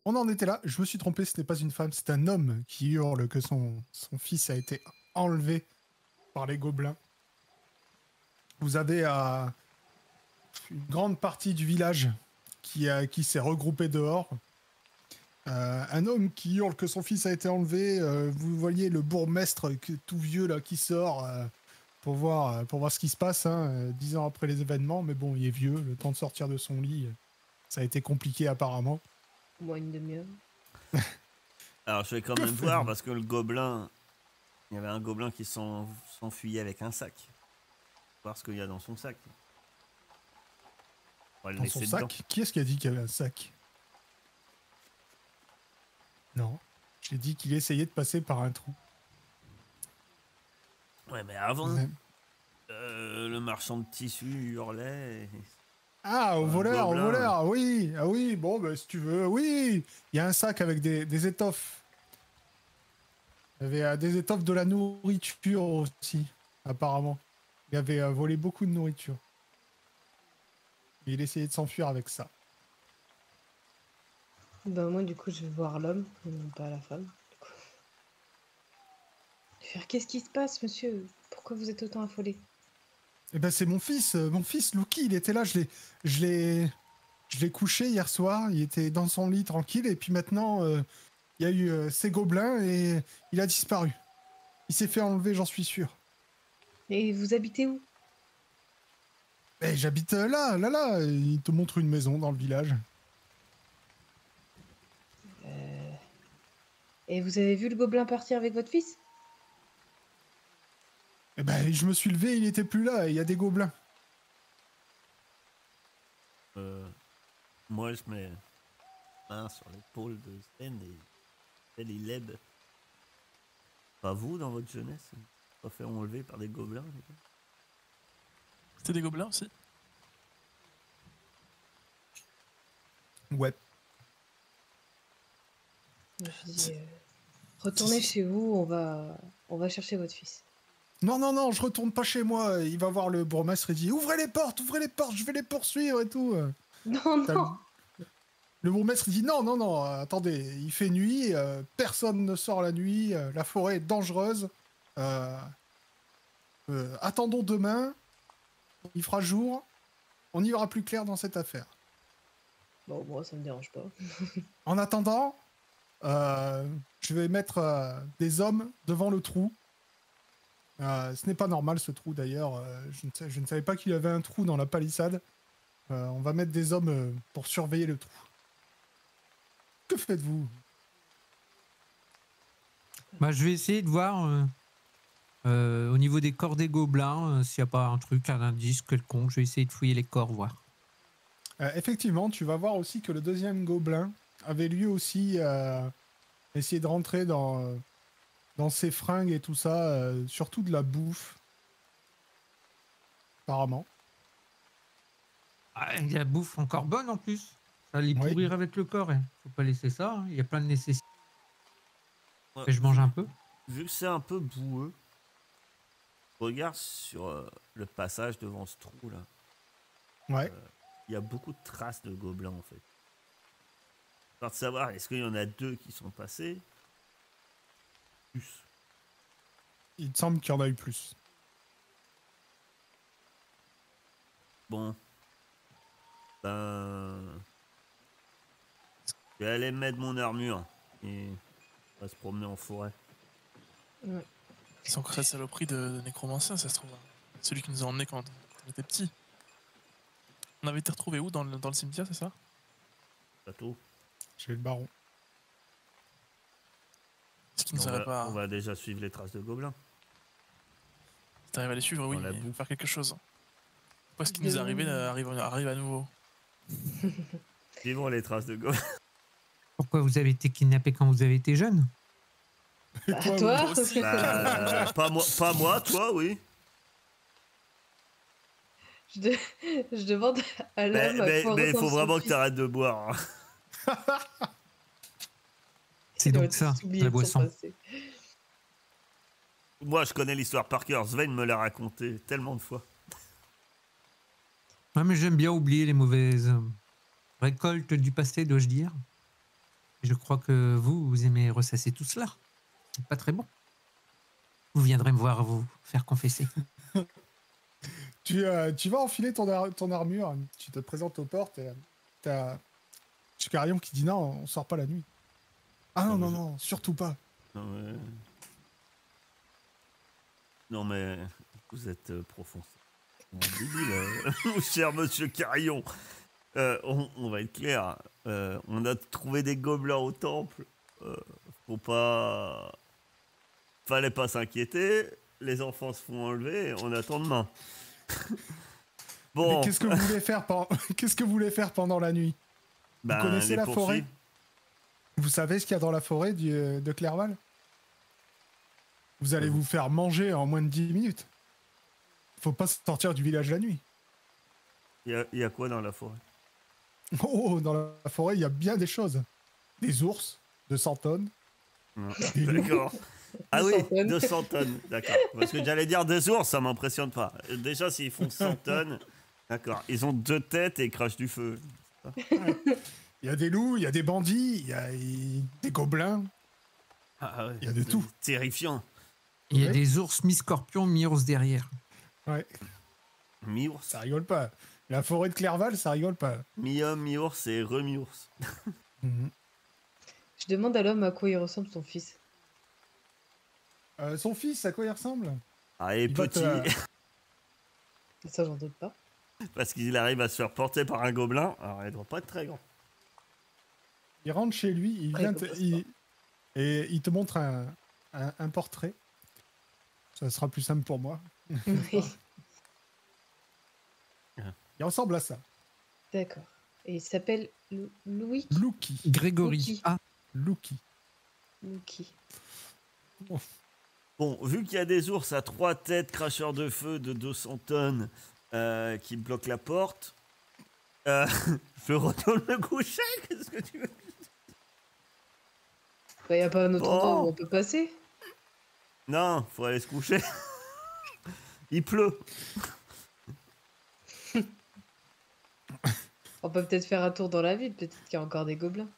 On en était là, je me suis trompé, ce n'est pas une femme, c'est un homme qui hurle que son fils a été enlevé par les gobelins. Vous avez une grande partie du village qui s'est regroupé dehors. Un homme qui hurle que son fils a été enlevé. Vous voyez le bourgmestre tout vieux là qui sort pour voir ce qui se passe, 10 ans après les événements. Mais bon, il est vieux, le temps de sortir de son lit, ça a été compliqué apparemment. Au moins une demi-heure. Alors je vais quand même voir parce que le gobelin, il y avait un gobelin qui s'enfuyait avec un sac. Voir ce qu'il y a dans son sac. On va le Dans laisser son sac dedans. Qui est-ce qui a dit qu'il y avait un sac? Non, j'ai dit qu'il essayait de passer par un trou. Ouais, mais avant, Ouais. le marchand de tissus hurlait. Ah, au voleur, gobelin. oui. Ah oui, bon, bah, si tu veux, oui. Il y a un sac avec des étoffes. Il y avait des étoffes, de la nourriture aussi, apparemment. Il avait volé beaucoup de nourriture. Et il essayait de s'enfuir avec ça. Ben moi, du coup, je vais voir l'homme, non pas la femme. Du coup. Je vais faire, qu'est-ce qui se passe, monsieur? Pourquoi vous êtes autant affolé? Eh ben, c'est mon fils, Lucky, il était là, je l'ai couché hier soir, il était dans son lit tranquille, et puis maintenant, il y a eu ces gobelins et il a disparu. Il s'est fait enlever, j'en suis sûr. Et vous habitez où? Eh, j'habite là, il te montre une maison dans le village. Et vous avez vu le gobelin partir avec votre fils? Eh ben, je me suis levé, il était plus là, il y a des gobelins. Moi, je mets main sur l'épaule de Sven et elle il l'aide. Pas vous, dans votre jeunesse, pas fait enlever par des gobelins, les gars. C'était des gobelins aussi? Ouais. Je dis, retournez chez vous, on va chercher votre fils. Non, je retourne pas chez moi. Il va voir le bourgmestre et dit ouvrez les portes, je vais les poursuivre et tout. Non. Le bourgmestre dit non, attendez, il fait nuit, personne ne sort la nuit, la forêt est dangereuse. Attendons demain, il fera jour, on y verra plus clair dans cette affaire. Bon, moi, ça me dérange pas. En attendant, je vais mettre des hommes devant le trou. Ce n'est pas normal ce trou d'ailleurs. Je ne savais pas qu'il y avait un trou dans la palissade. On va mettre des hommes pour surveiller le trou. Que faites-vous? Bah, je vais essayer de voir au niveau des corps des gobelins s'il n'y a pas un truc, un indice quelconque. Je vais essayer de fouiller les corps, voir. Effectivement, tu vas voir aussi que le deuxième gobelin avait lui aussi essayé de rentrer dans ses fringues et tout ça, surtout de la bouffe. Apparemment. Ah, il y a la bouffe encore bonne en plus. Ça allait Oui. pourrir avec le corps. Hein. Faut pas laisser ça. Hein. Il y a plein de nécessités. Ouais, Et je mange un peu. Vu que c'est un peu boueux, regarde sur le passage devant ce trou là. Ouais. Il y a beaucoup de traces de gobelins en fait. Histoire de savoir, est-ce qu'il y en a deux qui sont passés? Plus. Il te semble qu'il y en a eu plus. Bon. Ben. Je vais aller mettre mon armure et on va se promener en forêt. Ouais. C'est encore cette saloperie de nécromancien, ça se trouve. Celui qui nous a emmenés quand on était petits. On avait été retrouvés où dans le cimetière, c'est ça? Château. Chez le baron. Est-ce qu'il nous aurait pas... On va déjà suivre les traces de gobelins. Si t'arrives à les suivre, oui, Dans la mais boue. faire quelque chose. Pourquoi ce qui nous est arrivé arrive à nouveau? Suivons les traces de gobelins. Pourquoi vous avez été kidnappé quand vous avez été jeune? Bah, toi, toi aussi. Bah, pas moi, toi, oui. Je demande à l'homme. Mais il faut vraiment que t'arrêtes de boire. Hein. C'est donc ça, la boisson. Moi, je connais l'histoire par cœur. Sven me l'a raconté tellement de fois. Ouais, mais j'aime bien oublier les mauvaises récoltes du passé, dois-je dire. Je crois que vous aimez ressasser tout cela. C'est pas très bon. Vous viendrez me voir vous faire confesser. Tu vas enfiler ton armure, tu te présentes aux portes et t'as Carillon qui dit non, on sort pas la nuit. Ah non, non, non, surtout pas. Non mais vous êtes profond. Débile, mon cher monsieur Carillon. On va être clair. On a trouvé des gobelins au temple. Fallait pas s'inquiéter. Les enfants se font enlever. On attend demain. Bon. Mais qu'est-ce que vous voulez faire qu'est-ce que vous voulez faire pendant la nuit? Vous connaissez la forêt? Vous savez ce qu'il y a dans la forêt de Clerval? Vous allez vous faire manger en moins de 10 minutes. Faut pas sortir du village la nuit. Il y a quoi dans la forêt? Oh, dans la forêt, il y a bien des choses. Des ours de 100 tonnes. D'accord. Ah oui, 200 tonnes. D'accord. Parce que j'allais dire des ours, ça m'impressionne pas. Déjà, s'ils font 100 tonnes, d'accord. Ils ont 2 têtes et ils crachent du feu. Il y a des loups, il y a des bandits, il y a des gobelins. Ah ouais, il y a de tout. Terrifiant. Il y a des ours mi-scorpions, mi-ours derrière. Ouais. Mi-ours. Ça rigole pas. La forêt de Clerval, ça rigole pas. Mi-homme, mi-ours et remi-ours. Je demande à l'homme à quoi il ressemble son fils. Son fils, à quoi il ressemble? Ah, et petit. Ça, j'en doute pas. Parce qu'il arrive à se faire porter par un gobelin. Alors, il doit pas être très grand. Il rentre chez lui, et il te montre un portrait. Ça sera plus simple pour moi. Oui. Il ressemble à ça. D'accord. Et il s'appelle Louis. Louki. Grégory. Louki. Ah, Louki. Louki. Bon, vu qu'il y a des ours à 3 têtes, cracheurs de feu de 200 tonnes qui bloquent la porte, je retourne me coucher. Qu'est-ce que tu veux? Bah, y a pas un autre Oh. endroit où on peut passer? Non, faut aller se coucher. Il pleut. On peut peut-être faire un tour dans la ville, peut-être qu'il y a encore des gobelins.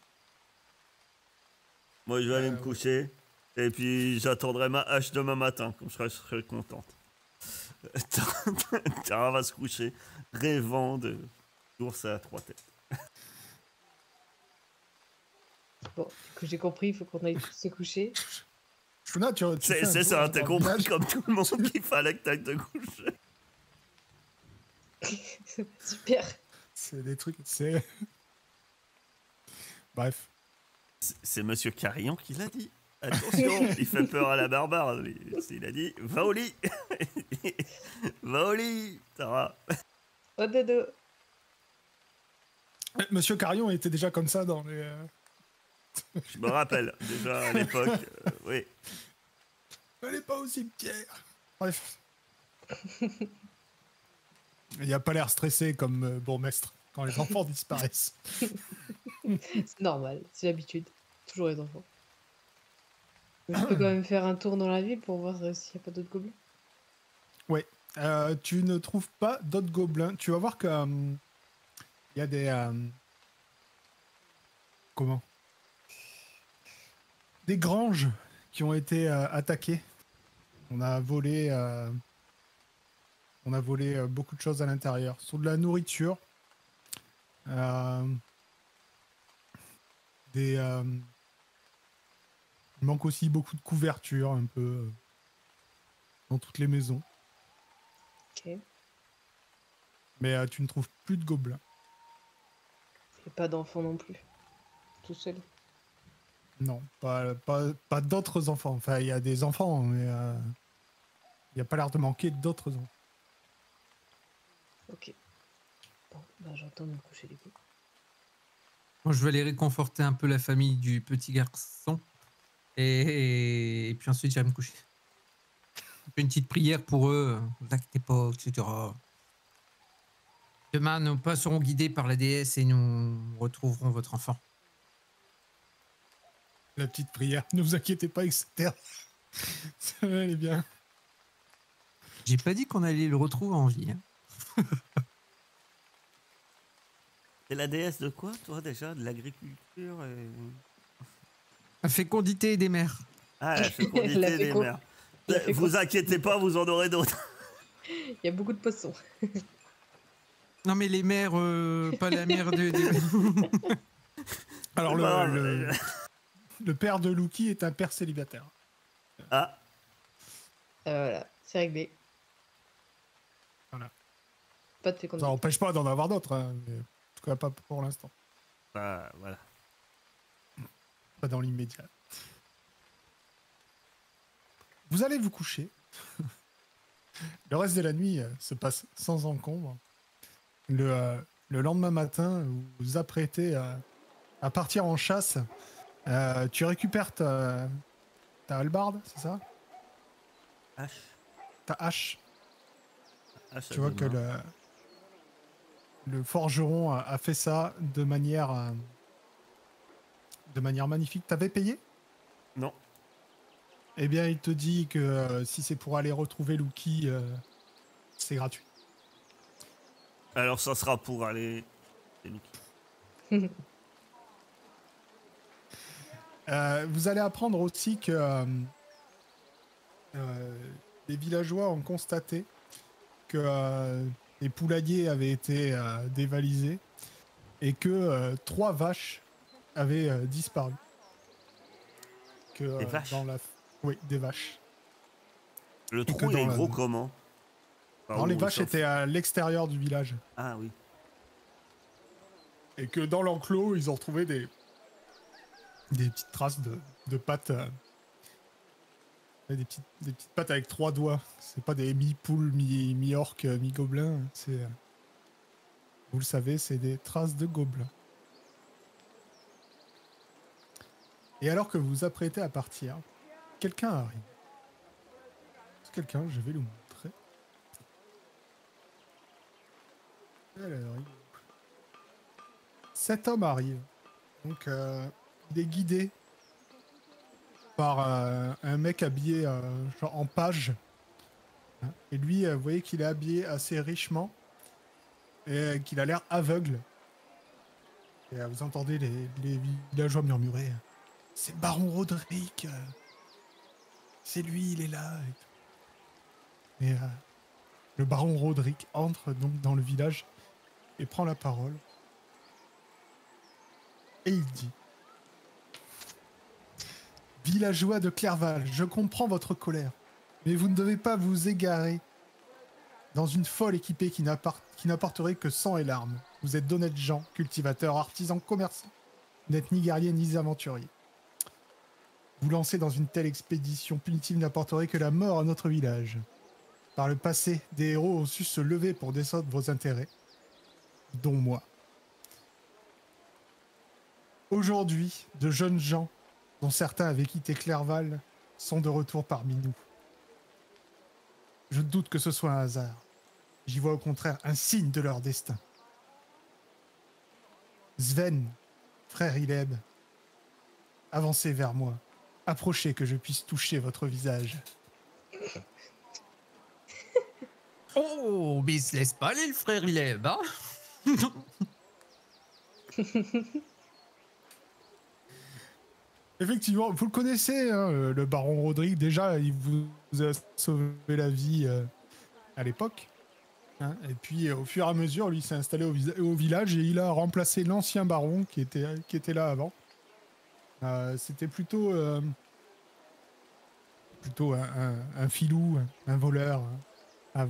Moi, je vais aller me coucher. Et puis, j'attendrai ma hache demain matin, comme je serai contente. Tara va se coucher, rêvant d'ours à 3 têtes. Bon, que j'ai compris, il faut qu'on aille tous se coucher. Shuna, tu fais un C'est tour ça, dans t'as le compris village. comme tout le monde qu'il fallait que t'ailles te coucher. Super. C'est des trucs. Bref. C'est monsieur Carillon qui l'a dit. Attention, il fait peur à la barbare. Lui. Il a dit, va au lit. Va au lit, Tara. Oh dodo. Monsieur Carillon était déjà comme ça dans les. Je me rappelle, déjà à l'époque, oui. Allez pas au cimetière. Bref. Il a pas l'air stressé comme bourgmestre quand les enfants disparaissent. C'est normal, c'est l'habitude. Toujours les enfants. Je peux quand même faire un tour dans la ville pour voir s'il n'y a pas d'autres gobelins. Ouais. Tu ne trouves pas d'autres gobelins. Tu vas voir que il y a des comment? Des granges qui ont été attaquées. On a volé beaucoup de choses à l'intérieur. Sur de la nourriture, il manque aussi beaucoup de couvertures un peu dans toutes les maisons. Ok. Mais tu ne trouves plus de gobelins. Et pas d'enfants non plus. Tout seul. Non, pas d'autres enfants. Enfin, il y a des enfants, mais il n'y a pas l'air de manquer d'autres enfants. Ok. Bon, bah j'entends me coucher du coup. Bon, je vais aller réconforter un peu la famille du petit garçon. Et puis ensuite, j'irai me coucher. Je fais une petite prière pour eux. Ne vous inquiétez pas, etc. Demain, nos pas seront guidés par la déesse et nous retrouverons votre enfant. La petite prière, ne vous inquiétez pas, etc. Ça va aller bien. J'ai pas dit qu'on allait le retrouver en vie. Hein. C'est la déesse de quoi, toi, déjà? De l'agriculture et... La fécondité des mers. Ah, la La fécondité des féco- mers. la Vous féco- inquiétez pas, vous en aurez d'autres. Il y a beaucoup de poissons. Non, mais les mers, pas la mer de. Alors, C'est pas grave. le père de Lucky est un père célibataire. Ah, Voilà, c'est réglé. Voilà. Pas de Ça fécondité. n'empêche pas d'en avoir d'autres, hein, mais en tout cas pas pour l'instant. bah, voilà. Pas dans l'immédiat. Vous allez vous coucher. Le reste de la nuit se passe sans encombre. Le lendemain matin, vous vous apprêtez à partir en chasse. Tu récupères ta hallebarde, c'est ça? H. Ta hache. H à Tu vois deux que mains. le forgeron a fait ça de manière magnifique. T'avais payé? Non. Eh bien, il te dit que si c'est pour aller retrouver Lucky, c'est gratuit. Alors, ça sera pour aller. C'est nous. Vous allez apprendre aussi que les villageois ont constaté que les poulaillers avaient été dévalisés et que 3 vaches avaient disparu. Que, Des vaches Oui, des vaches. Le que trou, il dans est la- gros comment? Enfin, Alors, les où vaches ça- étaient à l'extérieur du village. Ah oui. Et que dans l'enclos, ils ont retrouvé des petites traces de pattes. Des petites pattes avec 3 doigts. C'est pas des mi-poules, mi-orques, mi-gobelins. C'est. Vous le savez, c'est des traces de gobelins. Et alors que vous vous apprêtez à partir, quelqu'un arrive. C'est quelqu'un, je vais le montrer. Alors, cet homme arrive. Donc, il est guidé par un mec habillé genre en page. Et lui, vous voyez qu'il est habillé assez richement et qu'il a l'air aveugle. Et vous entendez les villageois murmurer. C'est Baron Roderick. C'est lui, il est là. Et le Baron Roderick entre donc dans le village et prend la parole. Et il dit: Villageois de Clerval, je comprends votre colère, mais vous ne devez pas vous égarer dans une folle équipée qui n'apporterait que sang et larmes. Vous êtes d'honnêtes gens, cultivateurs, artisans, commerçants. Vous n'êtes ni guerriers ni aventuriers. Vous lancer dans une telle expédition punitive n'apporterait que la mort à notre village. Par le passé, des héros ont su se lever pour défendre vos intérêts, dont moi. Aujourd'hui, de jeunes gens, dont certains avaient quitté Clerval, sont de retour parmi nous. Je doute que ce soit un hasard. J'y vois au contraire un signe de leur destin. Sven, frère Ileb, avancez vers moi. Approchez que je puisse toucher votre visage. Oh, mais il se laisse pas aller, le frère Ileb, hein? Effectivement, vous le connaissez, hein, le baron Roderick. Déjà, il vous a sauvé la vie à l'époque. Hein, et puis, au fur et à mesure, lui s'est installé au village et il a remplacé l'ancien baron qui était là avant. C'était plutôt un filou, un voleur, hein,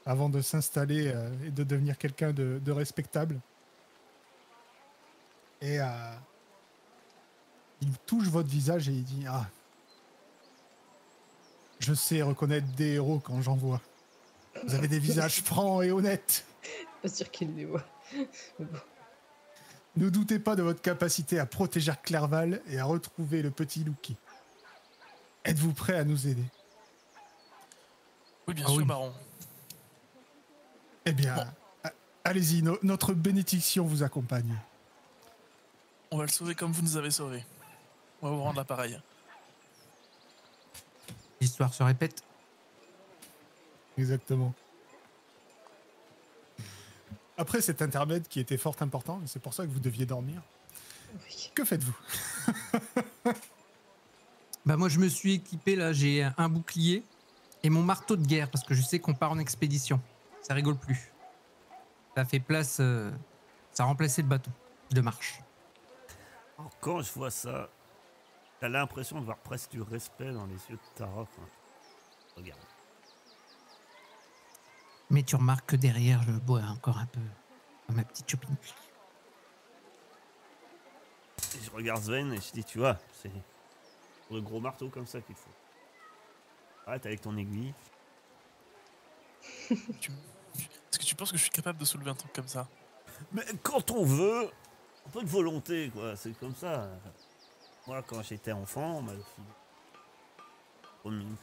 avant de s'installer et de devenir quelqu'un de respectable. Et il touche votre visage et il dit: Ah, je sais reconnaître des héros quand j'en vois. Vous avez des visages francs et honnêtes. Pas sûr qu'il les voit. Mais bon. Ne doutez pas de votre capacité à protéger Clerval et à retrouver le petit Lucky. Êtes-vous prêt à nous aider? Oui, bien Ah sûr, oui. baron. Eh bien, allez-y, notre bénédiction vous accompagne. On va le sauver comme vous nous avez sauvés. On va vous rendre l'appareil. L'histoire se répète. Exactement. Après cet intermède qui était fort important, et c'est pour ça que vous deviez dormir, Oui. que faites-vous? Bah moi je me suis équipé là, j'ai un bouclier et mon marteau de guerre parce que je sais qu'on part en expédition. Ça rigole plus. Ça fait place, ça a remplacé le bâton de marche. Alors, quand je vois ça, t'as l'impression de voir presque du respect dans les yeux de Tara. Quoi. Regarde. Mais tu remarques que derrière je bois encore un peu dans ma petite chopine. Et je regarde Sven et je dis, tu vois, c'est le gros marteau comme ça qu'il faut. Arrête avec ton aiguille. Est-ce que tu penses que je suis capable de soulever un truc comme ça? Mais quand on veut, un peu de volonté, quoi. C'est comme ça. Moi, quand j'étais enfant, on m'avait filé une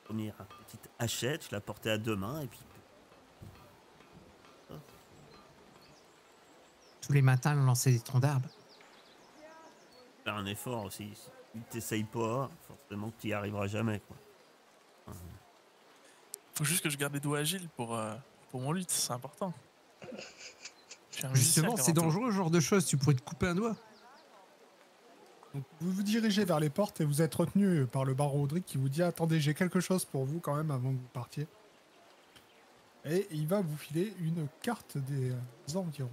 première petite hachette, je la portais à 2 mains et puis. Tous les matins, on lançait des troncs d'arbres. Faire un effort aussi. Si tu t'essayes pas, forcément que tu y arriveras jamais, quoi. Faut juste que je garde les doigts agiles pour mon lutte, c'est important. Je suis un musicien, Justement, c'est Caranto. dangereux ce genre de choses, tu pourrais te couper un doigt. Donc, vous vous dirigez vers les portes et vous êtes retenu par le baron Rodrigue qui vous dit attendez, j'ai quelque chose pour vous quand même avant que vous partiez. Et il va vous filer une carte des environs.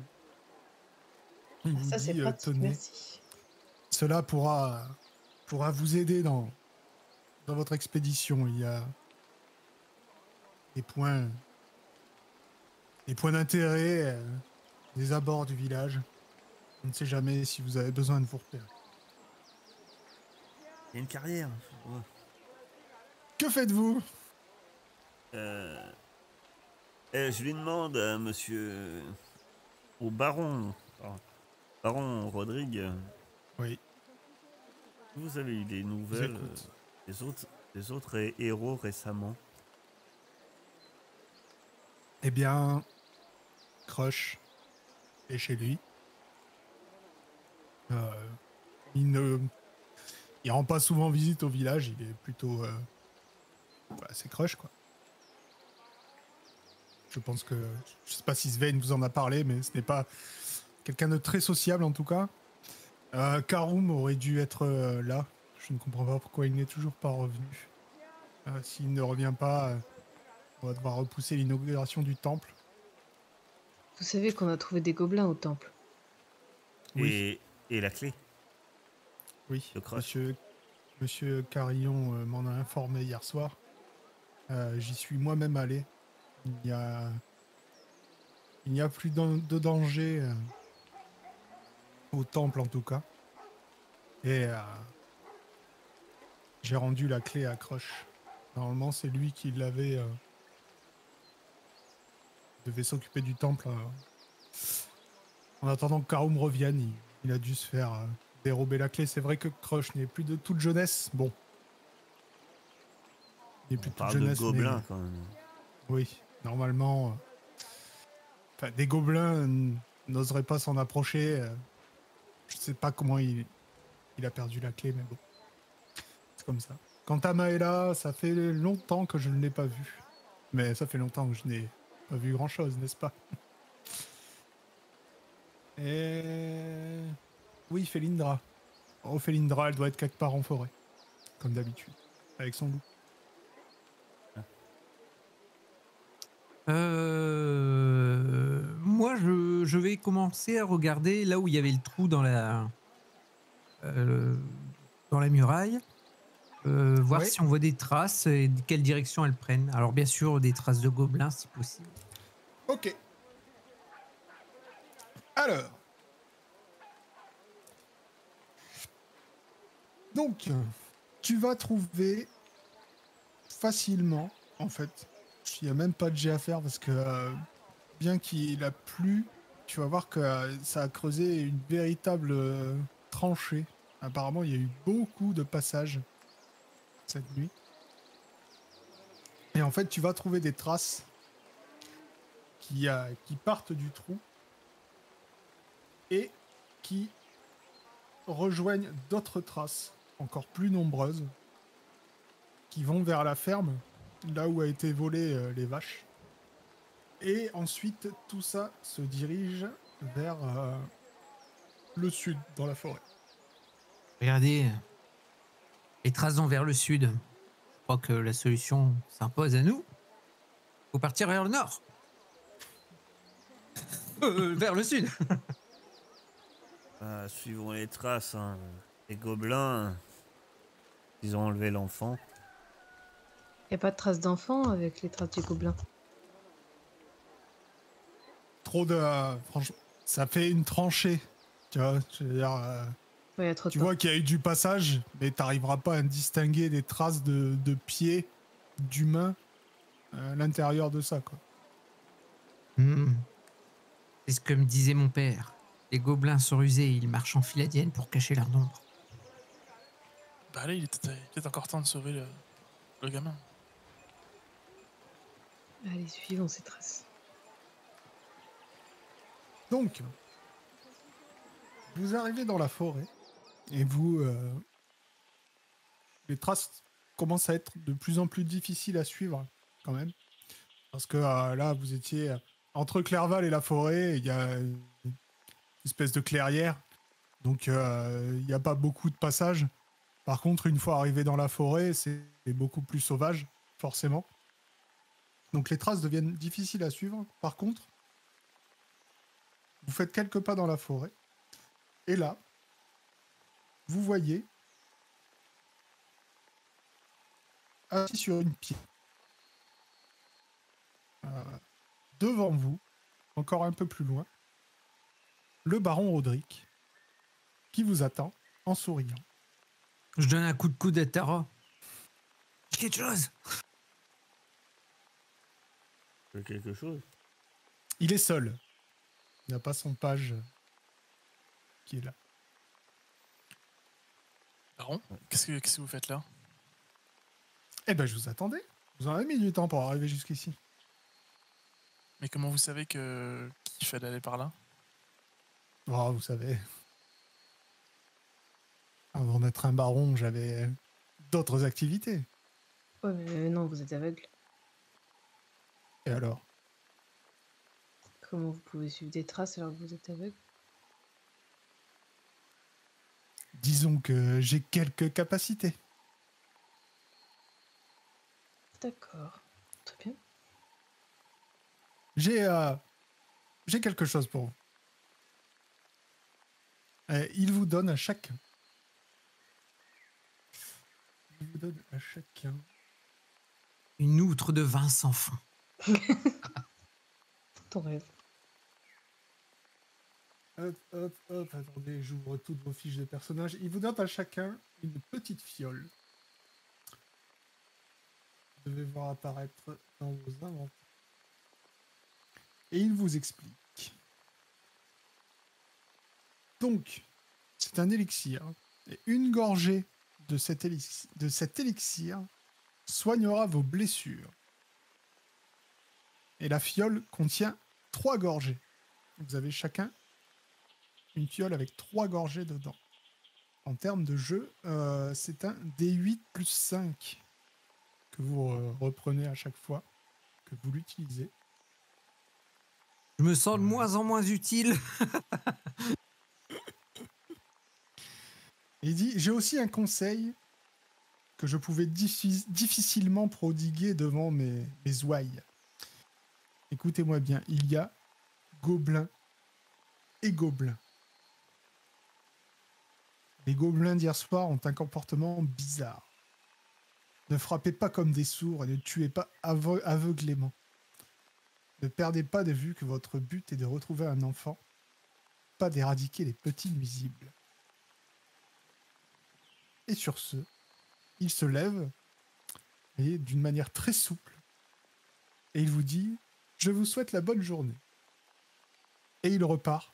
Il vous Ça, c'est dit pratique, tenez, merci. cela pourra vous aider dans votre expédition. Il y a des points d'intérêt, des abords du village. On ne sait jamais si vous avez besoin de vous repérer. Il y a une carrière. Ouais. Que faites-vous? Je lui demande à monsieur. Au baron. Baron Rodrigue. Oui, Vous avez eu des je vous nouvelles écoute. des autres héros récemment? Eh bien, Crush est chez lui. Il rend pas souvent visite au village, il est plutôt... c'est Crush, quoi. Je pense que... Je sais pas si Sven vous en a parlé, mais ce n'est pas quelqu'un de très sociable, en tout cas. Karum aurait dû être là. Je ne comprends pas pourquoi il n'est toujours pas revenu. S'il ne revient pas, on va devoir repousser l'inauguration du temple. Vous savez qu'on a trouvé des gobelins au temple. Oui. Et la clé? Oui, Le Crush. Monsieur Carillon m'en a informé hier soir. J'y suis moi-même allé. Il n'y a plus de danger au temple en tout cas. Et j'ai rendu la clé à Crush. Normalement, c'est lui qui l'avait. Devait s'occuper du temple. En attendant que Karum revienne, il a dû se faire dérober la clé. C'est vrai que Crush n'est plus de toute jeunesse. Bon. Il n'est plus On de toute parle de jeunesse, mais gobelins quand même. oui, normalement. Des gobelins n'oseraient pas s'en approcher. Je sais pas comment il a perdu la clé, mais bon. C'est comme ça. Quant à Maëla, ça fait longtemps que je ne l'ai pas vue. Mais ça fait longtemps que je n'ai pas vu grand-chose, n'est-ce pas? Et... Oui, Felindra. Oh, Felindra, elle doit être quelque part en forêt. Comme d'habitude. Avec son loup. Moi, je vais commencer à regarder là où il y avait le trou dans la muraille, voir Ouais. si on voit des traces et de quelle direction elles prennent. Alors bien sûr, des traces de gobelins si possible. Ok. Alors. Donc, tu vas trouver facilement, en fait. Il n'y a même pas de jet à faire parce que bien qu'il a plu, tu vas voir que ça a creusé une véritable tranchée. Apparemment, il y a eu beaucoup de passages cette nuit. Et en fait, tu vas trouver des traces qui partent du trou et qui rejoignent d'autres traces encore plus nombreuses qui vont vers la ferme, là où a été volé les vaches. Et ensuite, tout ça se dirige vers le sud, dans la forêt. Regardez, Les traces vont vers le sud. Je crois que la solution s'impose à nous. Faut partir vers le nord. Vers le sud. Ah, suivons les traces, hein. Les gobelins, ils ont enlevé l'enfant. Y a pas de traces d'enfants avec les traces du gobelin. Trop de. Franchement, ça fait une tranchée. Tu vois, je veux dire. Ouais, y a trop de Tu pas. vois qu'il y a eu du passage, mais t'arriveras pas à distinguer des traces de pieds d'humains à l'intérieur de ça, quoi. C'est ce que me disait mon père. Les gobelins sont rusés et ils marchent en file indienne pour cacher leur nombre. Bah là, il était peut-être encore temps de sauver le gamin. Allez, suivons ces traces. Donc, vous arrivez dans la forêt et vous. Les traces commencent à être de plus en plus difficiles à suivre, quand même. Parce que là, vous étiez entre Clerval et la forêt, il y a une espèce de clairière. Donc, il n'y a pas beaucoup de passages. Par contre, une fois arrivé dans la forêt, c'est beaucoup plus sauvage, forcément. Donc, les traces deviennent difficiles à suivre. Par contre, vous faites quelques pas dans la forêt. Et là, vous voyez, assis sur une pierre, devant vous, encore un peu plus loin, le baron Roderick, qui vous attend en souriant. Je donne un coup de coude à Tara. Quelque chose. C'est quelque chose. Il est seul. Il n'a pas son page qui est là. Baron, qu'est-ce que vous faites là? Eh ben, je vous attendais. Vous en avez mis du temps pour arriver jusqu'ici. Mais comment vous savez qu'il fallait aller par là? Oh, vous savez. Avant d'être un baron, j'avais d'autres activités. Ouais, mais non, vous êtes aveugle. Et alors? Comment vous pouvez suivre des traces alors que vous êtes aveugle? Disons que j'ai quelques capacités. D'accord. Très bien. J'ai quelque chose pour vous. Il vous donne à chacun. Il vous donne à chacun. Une outre de vin sans fond. Ton rêve. Hop, attendez, j'ouvre toutes vos fiches de personnages. Il vous donne à chacun une petite fiole. Vous devez voir apparaître dans vos inventaires. Et il vous explique. Donc, c'est un élixir. Et une gorgée de cet élixir soignera vos blessures. Et la fiole contient 3 gorgées. Vous avez chacun une fiole avec 3 gorgées dedans. En termes de jeu, c'est un D8 plus 5 que vous reprenez à chaque fois que vous l'utilisez. Je me sens de moins en moins utile. Et il dit, j'ai aussi un conseil que je pouvais difficilement prodiguer devant mes ouailles. Écoutez-moi bien, il y a gobelins et gobelins. Les gobelins d'hier soir ont un comportement bizarre. Ne frappez pas comme des sourds et ne tuez pas aveuglément. Ne perdez pas de vue que votre but est de retrouver un enfant, pas d'éradiquer les petits nuisibles. Et sur ce, il se lève, et d'une manière très souple, et il vous dit « Je vous souhaite la bonne journée ». Et il repart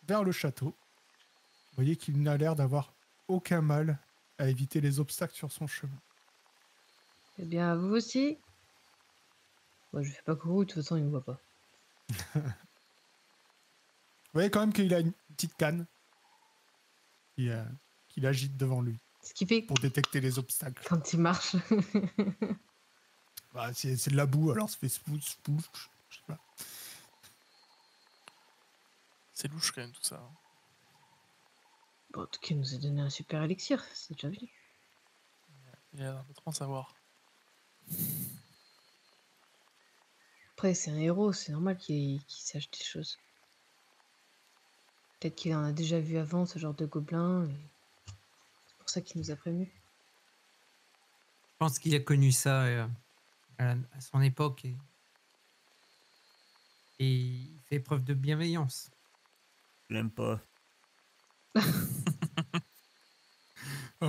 vers le château. Vous voyez qu'il n'a l'air d'avoir aucun mal à éviter les obstacles sur son chemin. Eh bien, vous aussi. Moi, je fais pas coucou, de toute façon, il me voit pas. Vous voyez quand même qu'il a une petite canne qu'il agite devant lui Ce qui fait pour détecter les obstacles. quand il marche. Bah, c'est de la boue, alors ça fait spouch, je sais pas. C'est louche quand même tout ça. Bon, en tout cas, il nous a donné un super élixir, c'est déjà bien. Il a l'air de trop en savoir. Après, c'est un héros, c'est normal qu'il sache des choses. Peut-être qu'il en a déjà vu avant, ce genre de gobelin, et c'est pour ça qu'il nous a prévenus. Je pense qu'il a connu ça à son époque et il fait preuve de bienveillance. Je l'aime pas. Ah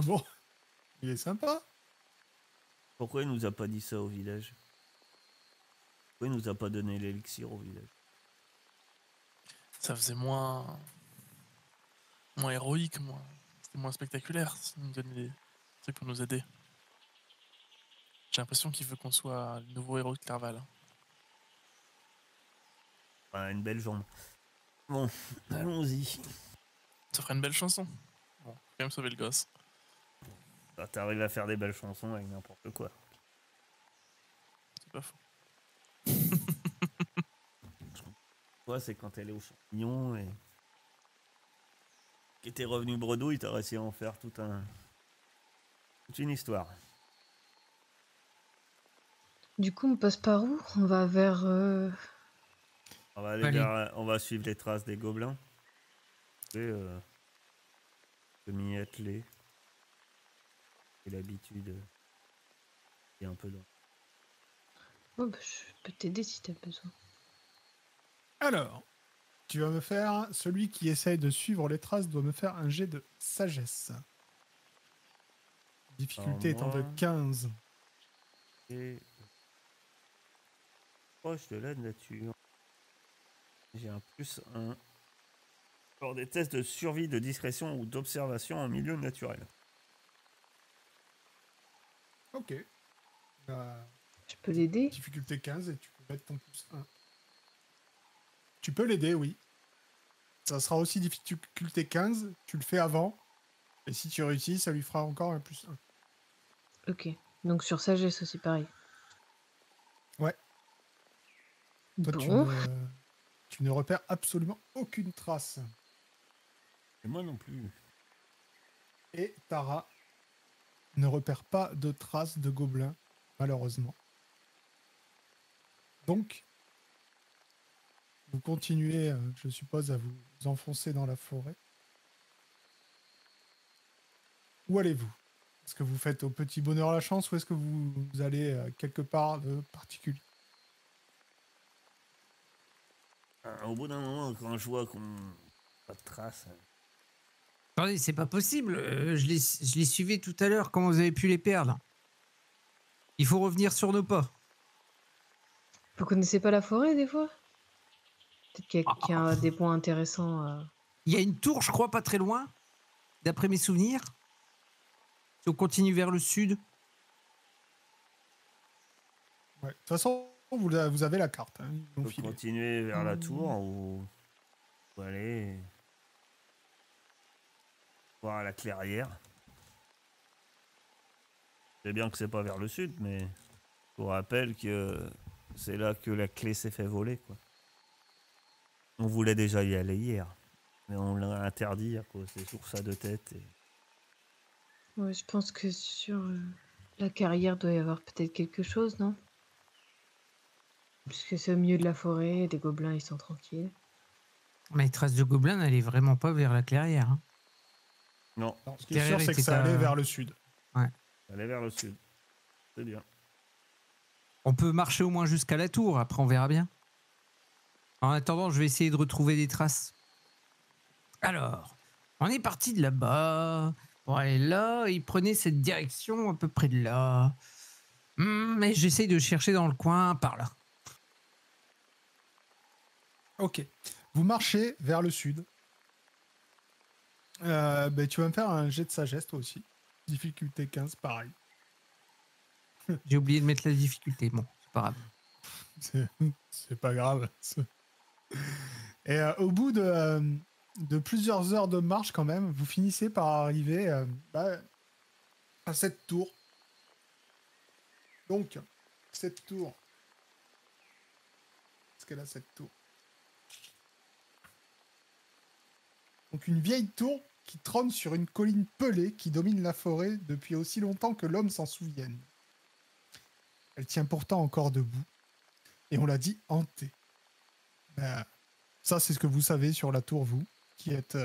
bon? Il est sympa. Pourquoi il nous a pas dit ça au village? Pourquoi il nous a pas donné l'élixir au village? Ça faisait moins héroïque, c'était moins spectaculaire. Il nous donnait des trucs pour nous aider. J'ai l'impression qu'il veut qu'on soit le nouveau héros de Clerval. Enfin, une belle jambe. Bon, allons-y. Ça ferait une belle chanson. Bon, faut quand même sauver le gosse. Bah, t'arrives à faire des belles chansons avec n'importe quoi. C'est pas faux. Toi, c'est quand elle est au champignon et qui était revenu bredouille, t'as réussi à en faire toute une histoire. Du coup, on passe par où? On va vers... On va aller Allez. on va suivre les traces des gobelins. Et de m'y atteler. J'ai l'habitude. Il y a un peu dans. Oh, bah, je peux t'aider si t'as besoin. Alors, tu vas me faire... Celui qui essaye de suivre les traces doit me faire un jet de sagesse. Difficulté Alors, étant de moi- 15. Et proche de la nature. J'ai un +1. Lors des tests de survie, de discrétion ou d'observation en milieu naturel. Ok. Je peux l'aider? Difficulté 15 et tu peux mettre ton +1. Tu peux l'aider, oui. Ça sera aussi difficulté 15. Tu le fais avant. Et si tu réussis, ça lui fera encore un +1. Ok. Donc sur sagesse aussi, pareil. Ouais. Toi, Bon. tu ne repères absolument aucune trace. Et moi non plus. Et Tara ne repère pas de traces de gobelins, malheureusement. Donc, vous continuez, je suppose, à vous enfoncer dans la forêt. Où allez-vous? Est-ce que vous faites au petit bonheur la chance ou est-ce que vous allez quelque part de particulier? Au bout d'un moment, quand je vois qu'on pas de traces. Attendez, c'est pas possible. Je les suivais tout à l'heure. Comment vous avez pu les perdre? Il faut revenir sur nos pas. Vous connaissez pas la forêt, des fois? Peut-être qu'il y a des points intéressants. Il y a une tour, je crois, pas très loin, d'après mes souvenirs. Si on continue vers le sud. Ouais. De toute façon, vous avez la carte. Hein. Ils On l'ont peut filé. continuer vers la tour ou aller voir la clairière. Je sais bien que c'est pas vers le sud, mais je vous rappelle que c'est là que la clé s'est fait voler, quoi. On voulait déjà y aller hier, mais on l'a interdit à cause des ours à deux têtes. Ouais, je pense que sur la carrière doit y avoir peut-être quelque chose, non? Puisque c'est au milieu de la forêt, des gobelins, ils sont tranquilles. Mais les traces de gobelins n'allaient vraiment pas vers la clairière. Hein. Non, Non, ce qui est sûr, c'est que était ça allait à- vers le sud. aller vers le sud. C'est bien. On peut marcher au moins jusqu'à la tour, après on verra bien. En attendant, je vais essayer de retrouver des traces. Alors, on est parti de là-bas. Pour aller là, il prenait cette direction à peu près de là. Mais j'essaye de chercher dans le coin, par là. Ok. Vous marchez vers le sud. Ben, tu vas me faire un jet de sagesse, toi aussi. Difficulté 15, pareil. J'ai oublié de mettre la difficulté. Bon, c'est pas grave. C'est pas grave. Et au bout de plusieurs heures de marche, quand même, vous finissez par arriver à cette tour. Donc, cette tour. Qu'est-ce qu'elle a, cette tour? Donc, une vieille tour qui trône sur une colline pelée qui domine la forêt depuis aussi longtemps que l'homme s'en souvienne. Elle tient pourtant encore debout, et on l'a dit hantée. Ben, ça, c'est ce que vous savez sur la tour, vous, qui êtes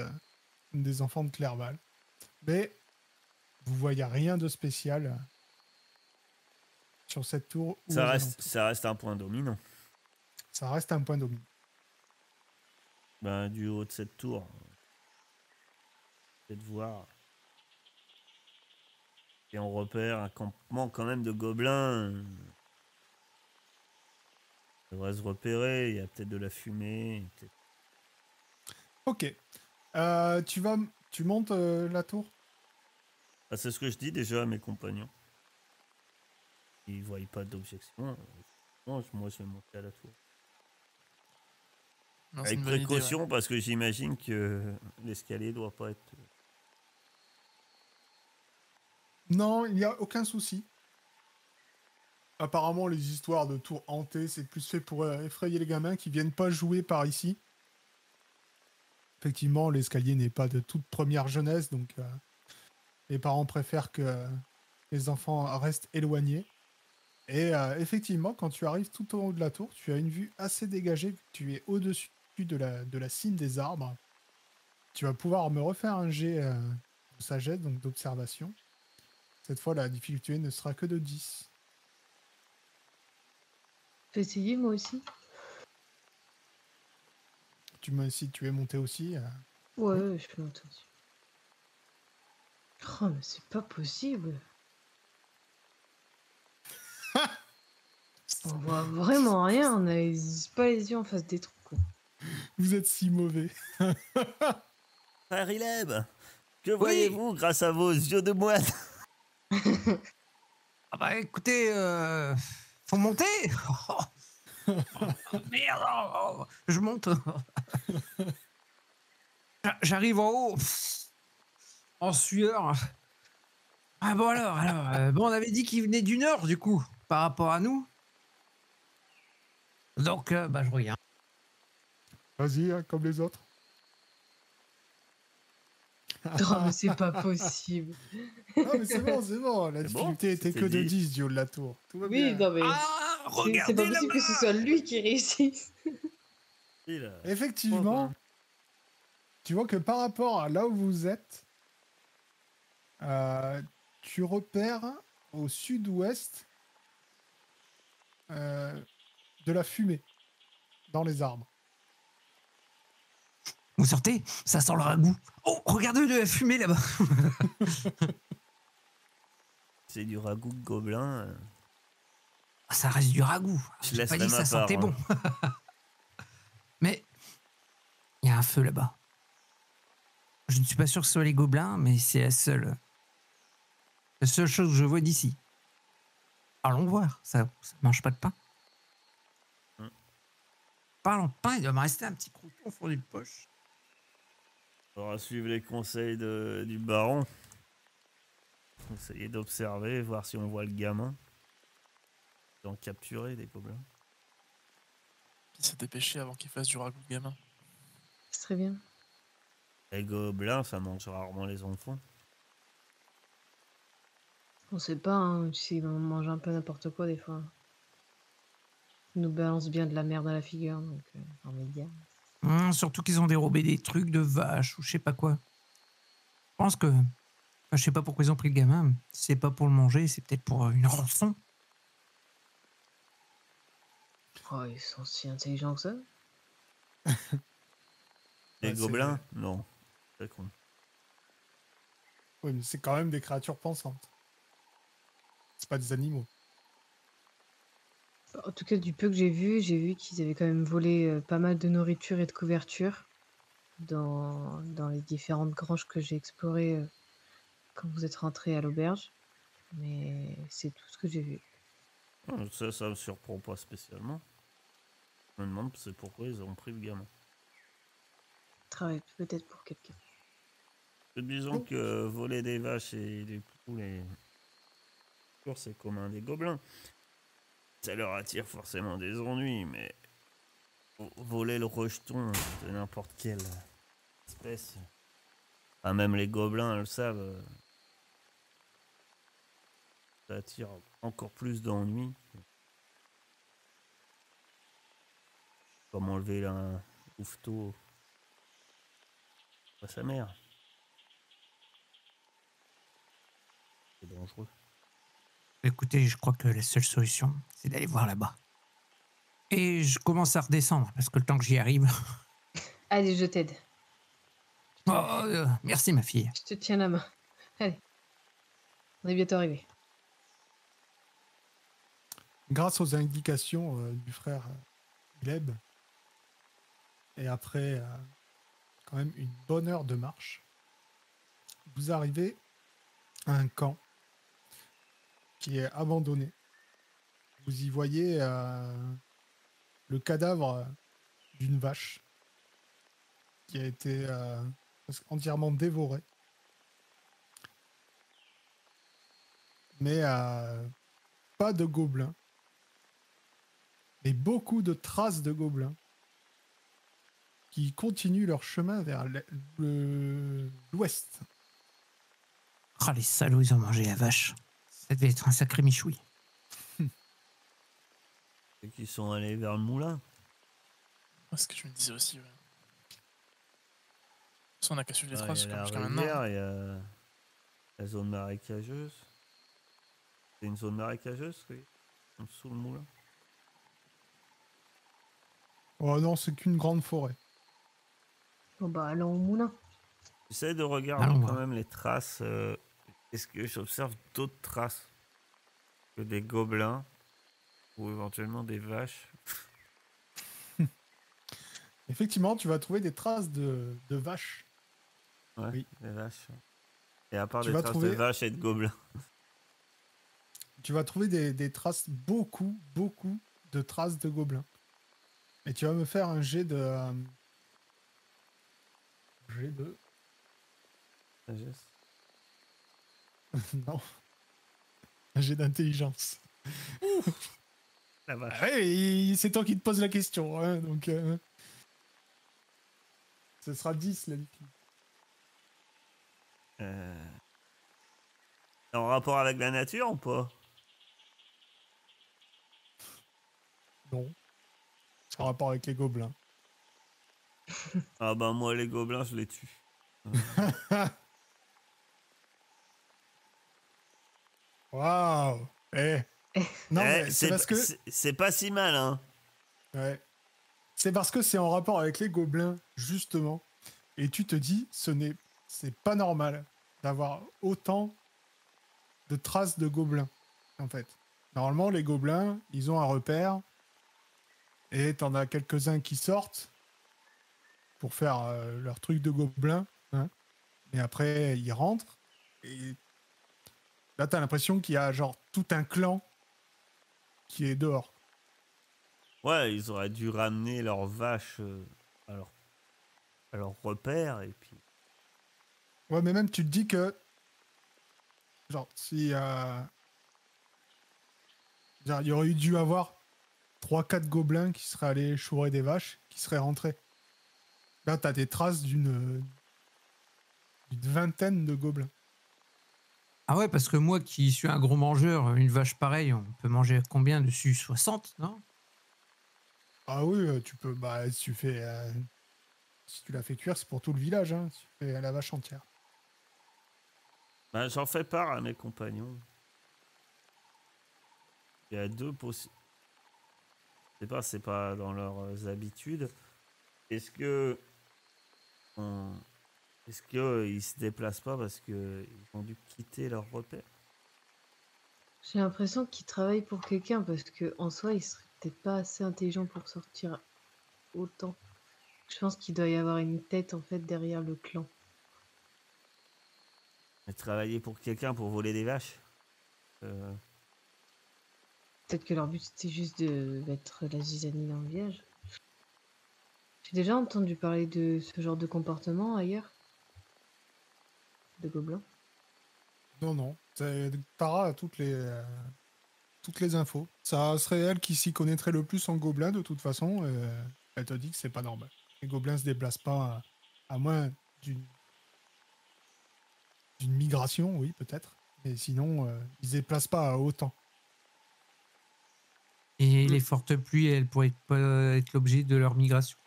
une des enfants de Clerval. Mais vous voyez rien de spécial sur cette tour. Ou aux alentours. Ça reste un point dominant. Ça reste un point dominant. Ben, du haut de cette tour, peut-être voir. Et on repère un campement quand même de gobelins. Ça devrait se repérer, il y a peut-être de la fumée. Ok. Tu montes la tour? Ah, c'est ce que je dis déjà à mes compagnons. Ils ne voient pas d'objection. Moi, je vais monter à la tour. Non, c'est Avec une bonne idée, précaution, parce que j'imagine que l'escalier doit pas être... Non, il n'y a aucun souci. Apparemment, les histoires de tours hantées, c'est plus fait pour effrayer les gamins qui viennent pas jouer par ici. Effectivement, l'escalier n'est pas de toute première jeunesse, donc les parents préfèrent que les enfants restent éloignés. Et effectivement, quand tu arrives tout au haut de la tour, tu as une vue assez dégagée. Tu es au-dessus de la cime des arbres. Tu vas pouvoir me refaire un jet de sagesse, donc d'observation. Cette fois, la difficulté ne sera que de 10. Je peux essayer moi aussi. Si tu es monté aussi... Ouais, je peux monter aussi. Oh, mais c'est pas possible. On voit vraiment rien, on a pas les yeux en face des trous, quoi. Vous êtes si mauvais. Frère Ileb, que voyez-vous grâce à vos yeux de moine? Ah bah écoutez, faut monter. Merde, je monte. J'arrive en haut, en sueur. Ah bon alors, bon on avait dit qu'il venait du nord du coup, par rapport à nous. Donc bah je regarde. Vas-y, hein, comme les autres. Oh, mais c'est pas possible. Non, mais c'est bon. La C'est bon, difficulté était c'était que de 10. 10 du haut de la tour. Tout va Oui, bien. non, mais Ah c'est pas regardez possible que ce soit lui qui réussisse. Et là, Effectivement, tu vois que par rapport à là où vous êtes, tu repères au sud-ouest de la fumée dans les arbres. Vous sortez, ça sent le ragoût. Oh regardez de la fumée là-bas. c'est du ragoût de gobelin. Ah, ça reste du ragoût. Je J'ai laisserai pas dit que ma ça part, sentait hein. bon. Mais il y a un feu là-bas. Je ne suis pas sûr que ce soit les gobelins, mais c'est la seule chose que je vois d'ici. Allons voir, ça mange pas de pain. Parlons de pain, il doit me rester un petit crouton au fond d'une poche. On va suivre les conseils du baron. Essayer d'observer, voir si on voit le gamin. D'en capturer des gobelins. Qui s'est dépêché avant qu'il fasse du ragoût de gamin. C'est très bien. Les gobelins, ça mange rarement les enfants. On sait pas, hein, tu sais, ils mangent un peu n'importe quoi des fois. Ils nous balancent bien de la merde à la figure, donc en média. Surtout qu'ils ont dérobé des trucs de vaches ou je sais pas quoi. Je pense que... enfin, je sais pas pourquoi ils ont pris le gamin. Si c'est pas pour le manger, c'est peut-être pour une rançon. Oh, ils sont si intelligents que ça. Les Ouais, c'est gobelins? vrai. Non. C'est con. Oui, mais c'est quand même des créatures pensantes. C'est pas des animaux. En tout cas, du peu que j'ai vu qu'ils avaient quand même volé pas mal de nourriture et de couverture dans les différentes granges que j'ai explorées quand vous êtes rentrés à l'auberge. Mais c'est tout ce que j'ai vu. Ça me surprend pas spécialement. Je me demande c'est pourquoi ils ont pris le gamin. Travaille peut-être pour quelqu'un. Disons que voler des vaches et des poulets, c'est commun des gobelins. Ça leur attire forcément des ennuis, mais voler le rejeton de n'importe quelle espèce, Enfin, même les gobelins le savent. Ça attire encore plus d'ennuis. Comme enlever un louveteau à sa mère. C'est dangereux. Écoutez, je crois que la seule solution, c'est d'aller voir là-bas. Et je commence à redescendre, parce que le temps que j'y arrive... Allez, je t'aide. Oh, merci, ma fille. Je te tiens la main. Allez. On est bientôt arrivé. Grâce aux indications du frère Gleb, et après quand même une bonne heure de marche, vous arrivez à un camp qui est abandonné. Vous y voyez le cadavre d'une vache qui a été presque entièrement dévorée. Mais pas de gobelins. Et beaucoup de traces de gobelins qui continuent leur chemin vers l'ouest. Ah, les salauds, ils ont mangé la vache. Ça devait être un sacré michoui. Et qui sont allés vers le moulin. Ouais, c'est ce que je me disais aussi. Ouais. De toute façon, on n'a qu'à suivre les Il y traces a la jusqu'à maintenant. rivière, il y a la zone marécageuse. C'est une zone marécageuse, oui. En dessous le moulin. Oh non, c'est qu'une grande forêt. Bon bah allons au moulin. J'essaie de regarder Allons quand voir. même les traces. Est-ce que j'observe d'autres traces que des gobelins ou éventuellement des vaches? Effectivement, tu vas trouver des traces de vaches. Ouais, Oui. des vaches. Et à part Tu des vas traces trouver- de vaches et de gobelins. Tu vas trouver des traces, beaucoup de traces de gobelins. Et tu vas me faire un jet de... jet de... Sagesse. non. Un jet d'intelligence. La vache. Ah ouais, c'est toi qui te poses la question, hein, donc... ce sera 10, la difficulté. En rapport avec la nature ou pas? Non. C'est en rapport avec les gobelins. Ah bah moi les gobelins je les tue. Waouh. Non, mais c'est parce que... c'est pas si mal hein. Ouais. C'est parce que c'est en rapport avec les gobelins, justement. Et tu te dis, c'est pas normal d'avoir autant de traces de gobelins, en fait. Normalement, les gobelins, ils ont un repère. Et t'en as quelques-uns qui sortent pour faire leur truc de gobelin. Hein. Et après, ils rentrent. Et là, t'as l'impression qu'il y a genre tout un clan qui est dehors. Ouais, ils auraient dû ramener leurs vaches à leur repère et puis. Ouais, mais même tu te dis que... Genre, si... genre, il y aurait eu dû avoir 3-4 gobelins qui seraient allés chourer des vaches, qui seraient rentrés. Là, t'as des traces d'une vingtaine de gobelins. Ah ouais, parce que moi qui suis un gros mangeur, une vache pareille, on peut manger combien dessus? 60, non? Ah oui, tu peux... Bah, si tu fais... si tu la fais cuire, c'est pour tout le village, hein. Si tu fais la vache entière. Bah, j'en fais part à mes compagnons. Il y a deux possibles. C'est pas dans leurs habitudes. Est-ce que est-ce qu'ils se déplacent pas parce qu'ils ont dû quitter leur repère? J'ai l'impression qu'il travaille pour quelqu'un parce que en soi, il serait peut-être pas assez intelligent pour sortir autant. Je pense qu'il doit y avoir une tête en fait derrière le clan. Mais travailler pour quelqu'un pour voler des vaches? Peut-être que leur but c'était juste de mettre la zizanie dans le village. J'ai déjà entendu parler de ce genre de comportement ailleurs. De gobelins. Non. Tara a toutes les infos. Ça serait elle qui s'y connaîtrait le plus en gobelins, de toute façon. Elle te dit que c'est pas normal. Les gobelins se déplacent pas à moins d'une d'une migration, oui, peut-être. Mais sinon, ils se déplacent pas à autant. Et les fortes pluies, elles pourraient pas être l'objet de leur migration.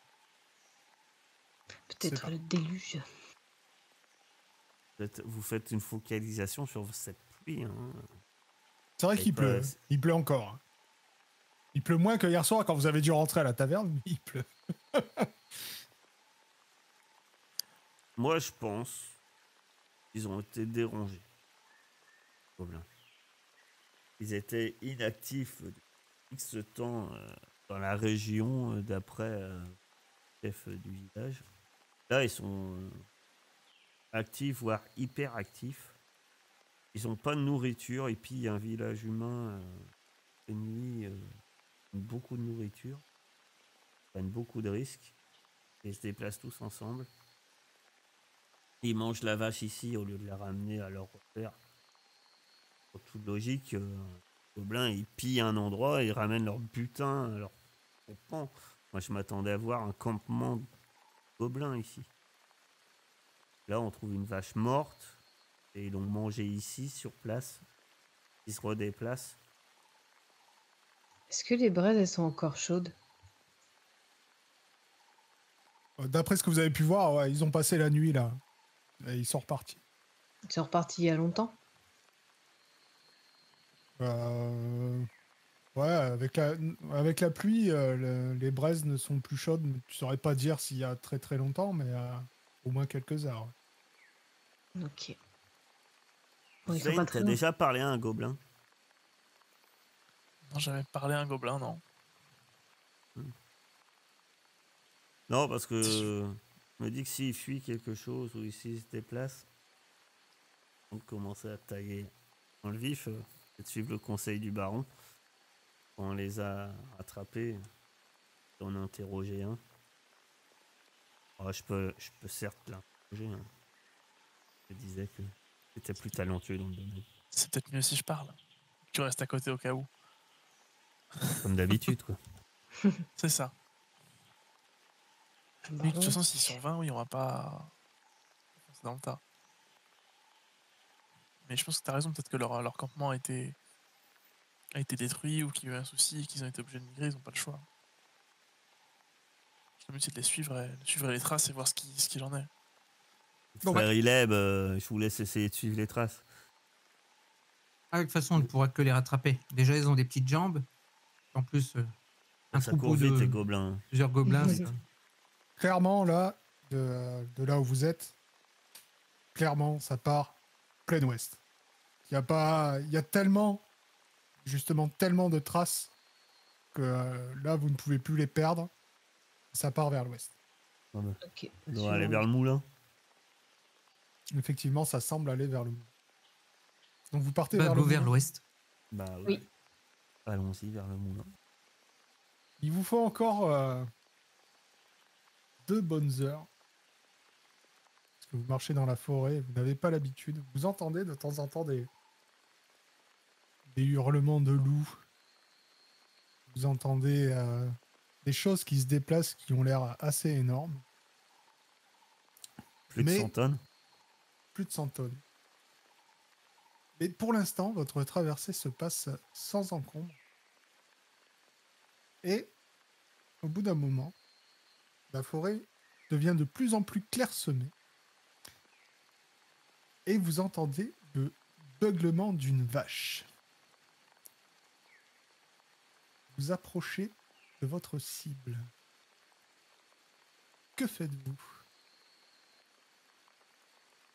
C'est Peut-être pas. le déluge. Vous faites une focalisation sur cette pluie. Hein. C'est vrai Et qu'il pas- pleut. Il pleut encore. Hein. Il pleut moins que hier soir quand vous avez dû rentrer à la taverne, mais il pleut. Moi, je pense qu'ils ont été dérangés. Gobelins. Ils étaient inactifs depuis X temps dans la région d'après le chef du village. Là, ils sont actifs, voire hyper actifs. Ils n'ont pas de nourriture et puis il y a un village humain de nuit, beaucoup de nourriture, ils prennent beaucoup de risques et ils se déplacent tous ensemble. Ils mangent la vache ici au lieu de la ramener à leur repère. Pour toute logique, les gobelins ils pillent un endroit et ils ramènent leur butin à leur campement. Moi je m'attendais à voir un campement de gobelins ici. Là on trouve une vache morte et ils l'ont mangée ici sur place. Ils se redéplacent. Est-ce que les braises, elles sont encore chaudes? D'après ce que vous avez pu voir, ouais, ils ont passé la nuit là. Et ils sont repartis. Ils sont repartis il y a longtemps? Ouais, avec la pluie, les braises ne sont plus chaudes. Mais tu saurais pas dire s'il y a très très longtemps, mais au moins quelques heures. Ok. Bon, ils sont Zane, pas t'as très loin. déjà parlé à un gobelin? Non, j'avais parlé à un gobelin, non. Non, parce que je me dis que s'il fuit quelque chose ou s'il se déplace, on peut commencer à tailler dans le vif et de suivre le conseil du baron. On les a attrapés, on a interrogé un. Alors, je peux certes l'interroger. Hein. Je disais que c'était plus talentueux dans le domaine. C'est peut-être mieux si je parle. Tu restes à côté au cas où. Comme d'habitude, quoi. C'est ça. Bah Oui, de toute non. façon, s'ils sont 20, oui, on va pas. C'est dans le tas. Mais je pense que t'as raison, peut-être que leur campement a été détruit ou qu'il y a eu un souci et qu'ils ont été obligés de migrer, ils n'ont pas le choix. Le but c'est de les suivre, de suivre les traces et voir ce qu'il en est. Bon, Frère Ileb, je vous laisse essayer de suivre les traces. Ah, de toute façon, on ne pourra que les rattraper. Déjà, ils ont des petites jambes. En plus, un Ça troupeau court vite, de les gobelins. plusieurs gobelins. Clairement, là, de là où vous êtes, clairement, ça part plein ouest. Il y a tellement, justement, tellement de traces que là, vous ne pouvez plus les perdre. Ça part vers l'ouest. Ok. On doit aller vers le moulin. Effectivement, ça semble aller vers le moulin. Donc vous partez Bah, vers go le vers moulin. l'ouest. Bah oui. Oui. Allons-y vers le moulin. Il vous faut encore 2 bonnes heures. Parce que vous marchez dans la forêt, vous n'avez pas l'habitude. Vous entendez de temps en temps des hurlements de loups. Vous entendez des choses qui se déplacent qui ont l'air assez énormes. Plus de 100 tonnes. Plus de 100 tonnes. Mais pour l'instant, votre traversée se passe sans encombre. Et au bout d'un moment, la forêt devient de plus en plus clairsemée. Et vous entendez le beuglement d'une vache. Vous approchez de votre cible. Que faites-vous?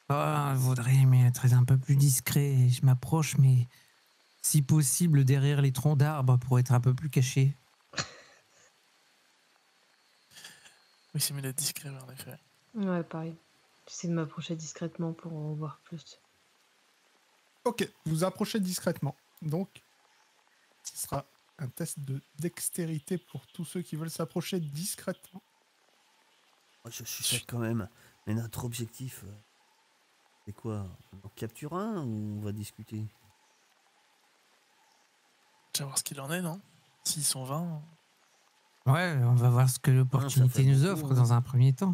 Ah, vaudrait mais être un peu plus discret. Je m'approche, mais si possible derrière les troncs d'arbres pour être un peu plus caché. Oui, c'est mieux d'être discret, en effet. Ouais, pareil. J'essaie de m'approcher discrètement pour en voir plus. Ok, vous approchez discrètement. Donc, ce sera un test de dextérité pour tous ceux qui veulent s'approcher discrètement. Moi, je chuchote quand même. Mais notre objectif, c'est quoi? On en capture un ou on va discuter? Déjà voir ce qu'il en est, non? S'ils sont 20, Ouais, on va voir ce que l'opportunité nous beaucoup, offre hein. dans un premier temps.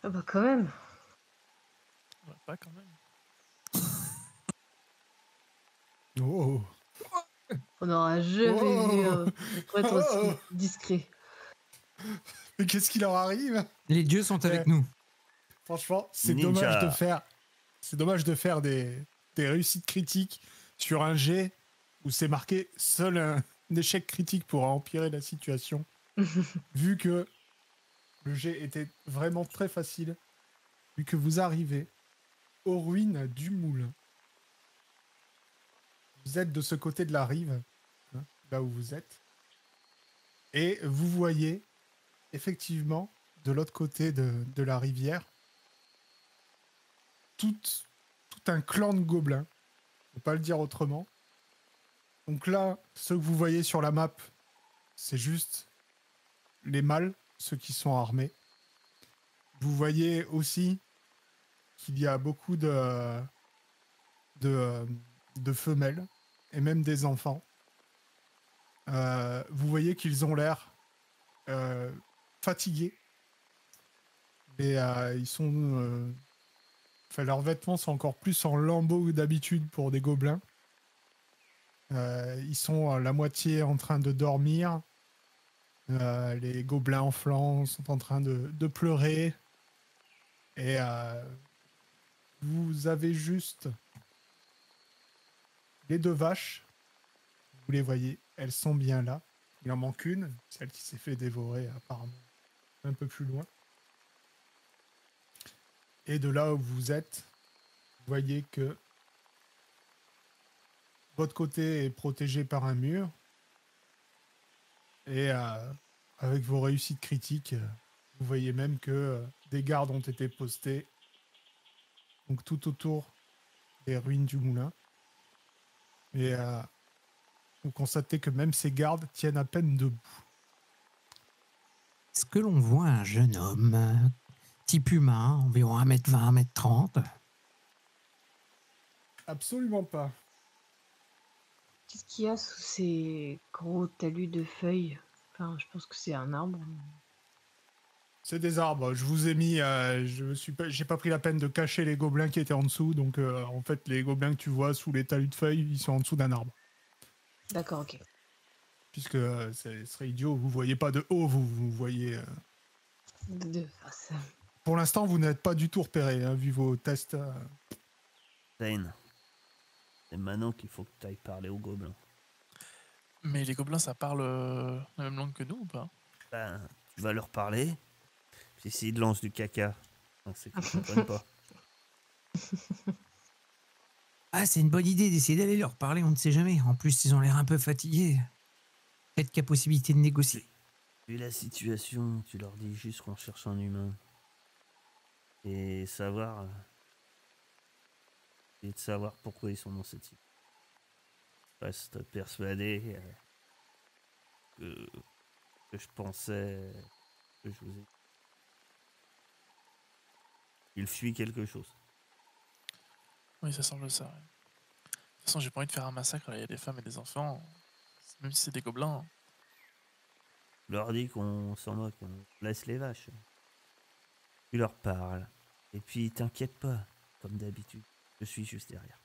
Ah bah quand même. pas quand même. Oh, On n'aura jamais vu oh, pour être aussi oh. discret. Mais qu'est-ce qui leur arrive? Les dieux sont avec Eh, nous. Franchement, c'est Ninja. dommage de faire des réussites critiques sur un jet où c'est marqué seul un échec critique pour empirer la situation. Vu que le jet était vraiment très facile, vu que vous arrivez aux ruines du moulin. Vous êtes de ce côté de la rive, hein, là où vous êtes, et vous voyez effectivement de l'autre côté de la rivière tout, tout un clan de gobelins, on peut pas le dire autrement. Donc là, ceux que vous voyez sur la map, c'est juste les mâles, ceux qui sont armés. Vous voyez aussi qu'il y a beaucoup de, de femelles et même des enfants. Vous voyez qu'ils ont l'air fatigués. Et ils sont... enfin, leurs vêtements sont encore plus en lambeaux que d'habitude pour des gobelins. Ils sont la moitié en train de dormir. Les gobelins en flanc sont en train de pleurer. Et vous avez juste les deux vaches. Vous les voyez, elles sont bien là. Il en manque une, celle qui s'est fait dévorer apparemment un peu plus loin. Et de là où vous êtes, vous voyez que votre côté est protégé par un mur. Et avec vos réussites critiques, vous voyez même que des gardes ont été postés donc tout autour des ruines du moulin. Et vous constatez que même ces gardes tiennent à peine debout. Est-ce que l'on voit un jeune homme, type humain, environ 1m20, 1m30? Absolument pas. Qu'est-ce qu'il y a sous ces gros talus de feuilles? Enfin, je pense que c'est un arbre. C'est des arbres. Je vous ai mis. J'ai pas pris la peine de cacher les gobelins qui étaient en dessous. Donc, en fait, les gobelins que tu vois sous les talus de feuilles, ils sont en dessous d'un arbre. D'accord, ok. Puisque ce serait idiot. Vous voyez pas de haut. Vous voyez. De face. Pour l'instant, vous n'êtes pas du tout repéré, hein, vu vos tests. Zane, c'est maintenant qu'il faut que tu ailles parler aux gobelins. Mais les gobelins, ça parle la même langue que nous ou pas? Ben, tu vas leur parler. Puis s'ils te lancent du caca, c'est qu'ils comprennent pas. Ah, c'est une bonne idée d'essayer d'aller leur parler, on ne sait jamais. En plus, ils ont l'air un peu fatigués. Peut-être qu'il y a possibilité de négocier. Vu la situation, tu leur dis juste qu'on cherche un humain. Et savoir... Et de savoir pourquoi ils sont dans cette situation. Je reste persuadé que je pensais que je vous ai... Il fuit quelque chose. Oui, ça semble ça. Ouais. De toute façon, j'ai pas envie de faire un massacre. Il y a des femmes et des enfants. Même si c'est des gobelins. Je leur dis qu'on s'en moque, on laisse les vaches. Tu leur parles. Et puis t'inquiète pas, comme d'habitude. Je suis juste derrière.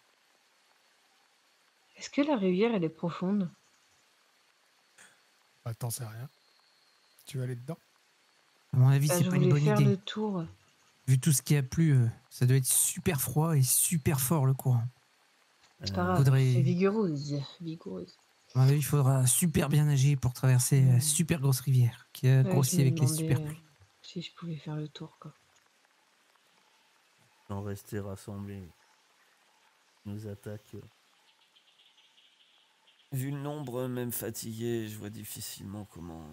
Est-ce que la rivière, elle est profonde? Bah, t'en sais rien. Tu vas aller dedans. À mon avis, Bah, c'est je pas une voulais bonne faire idée. le tour. Vu tout ce qui a plu, ça doit être super froid et super fort le courant. C'est pas grave, Faudrait- c'est vigoureuse. Vigoureuse. À mon avis, il faudra super bien nager pour traverser la super grosse rivière qui a Ouais, grossi je me avec les demandais super pluies. si je pouvais faire le tour, quoi. Sans rester rassemblés. Ils nous attaquent. Vu le nombre, même fatigué, je vois difficilement comment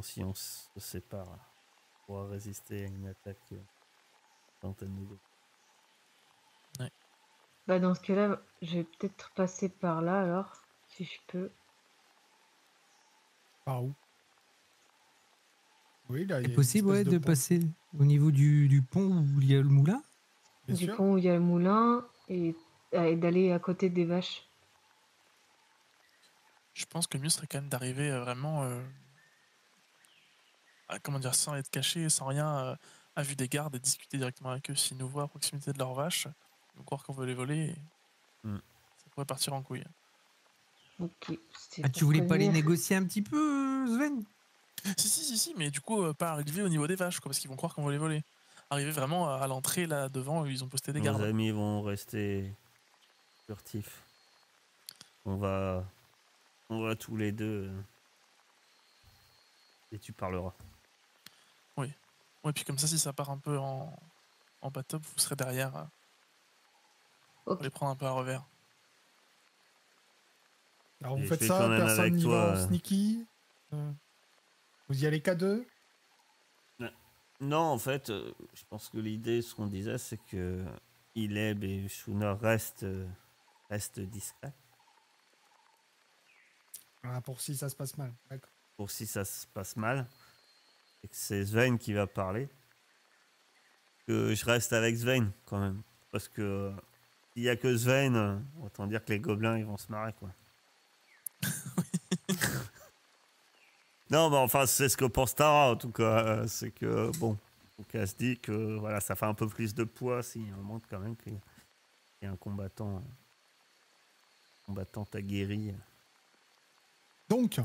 si on se sépare, on pourra résister à une attaque centaine de gobelins. Bah, dans ce cas-là, je vais peut-être passer par là, alors, si je peux. Par où? Oui, là, il y C'est a une possible, espèce ouais, de pont. passer au niveau du pont où il y a le moulin? Bien Du sûr. pont où il y a le moulin et d'aller à côté des vaches. Je pense que le mieux serait quand même d'arriver vraiment... comment dire, sans être caché, sans rien, à vue des gardes et discuter directement avec eux. S'ils nous voient à proximité de leurs vaches, ils vont croire qu'on veut les voler et Hmm. ça pourrait partir en couille. Ok, c'était Ah, tu pour voulais pas les prévenir. négocier un petit peu, Sven? Si, mais du coup, pas arriver au niveau des vaches, quoi, parce qu'ils vont croire qu'on veut les voler. Arriver vraiment à l'entrée, là, devant, où ils ont posté des Nos gardes. amis vont rester furtifs. On va tous les deux et tu parleras. Ouais, puis comme ça, si ça part un peu en bateau, vous serez derrière pour Ok. les prendre un peu à revers. Alors vous Et je faites vais quand ça, même personne avec n'y toi, va en sneaky. Vous y allez qu'à deux. Non, en fait, je pense que l'idée, ce qu'on disait, c'est que Ileb et Shuna restent discrets. Ah, pour si ça se passe mal. D'accord. Pour si ça se passe mal, et que c'est Sven qui va parler, que je reste avec Sven quand même. Parce que s'il y a que Sven, autant dire que les gobelins ils vont se marrer quoi. Non, mais enfin, c'est ce que pense Tara en tout cas. C'est que bon, donc elle se dit que voilà, ça fait un peu plus de poids si on montre quand même qu'il y a un combattant aguerri. Donc,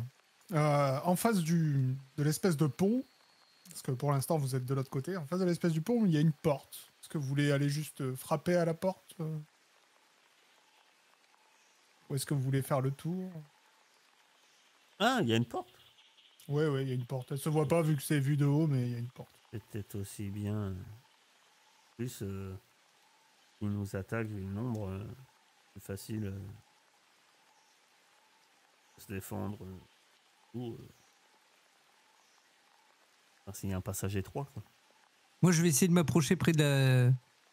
en face de l'espèce de pont, parce que pour l'instant vous êtes de l'autre côté, en face de l'espèce du pont, il y a une porte. Est-ce que vous voulez aller juste frapper à la porte ou est-ce que vous voulez faire le tour? Ah, il y a une porte. Ouais, il y a une porte. Elle se voit pas vu que c'est vu de haut, mais il y a une porte. C'est peut-être aussi bien. Plus, ils nous attaquent vu le nombre, c'est facile de se défendre. Ou enfin, s'il y a un passage étroit. Quoi. Moi, je vais essayer de m'approcher près de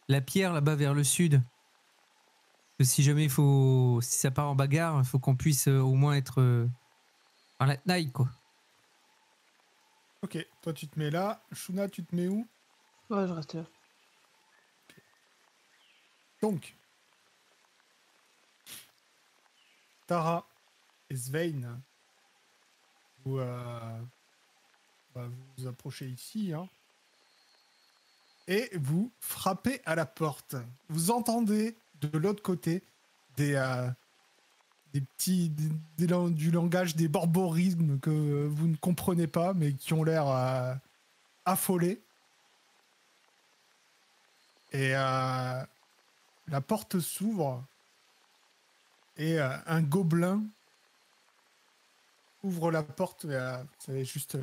la pierre là-bas vers le sud. Que si jamais si ça part en bagarre, il faut qu'on puisse au moins être dans la tenaille, quoi. Ok, toi tu te mets là. Shuna, tu te mets où? Ouais, je reste là. Donc, Tara et Svein, vous, vous vous approchez ici, hein, et vous frappez à la porte. Vous entendez de l'autre côté des petits, du langage, des borborismes que vous ne comprenez pas, mais qui ont l'air affolés. Et la porte s'ouvre et un gobelin ouvre la porte, vous savez, juste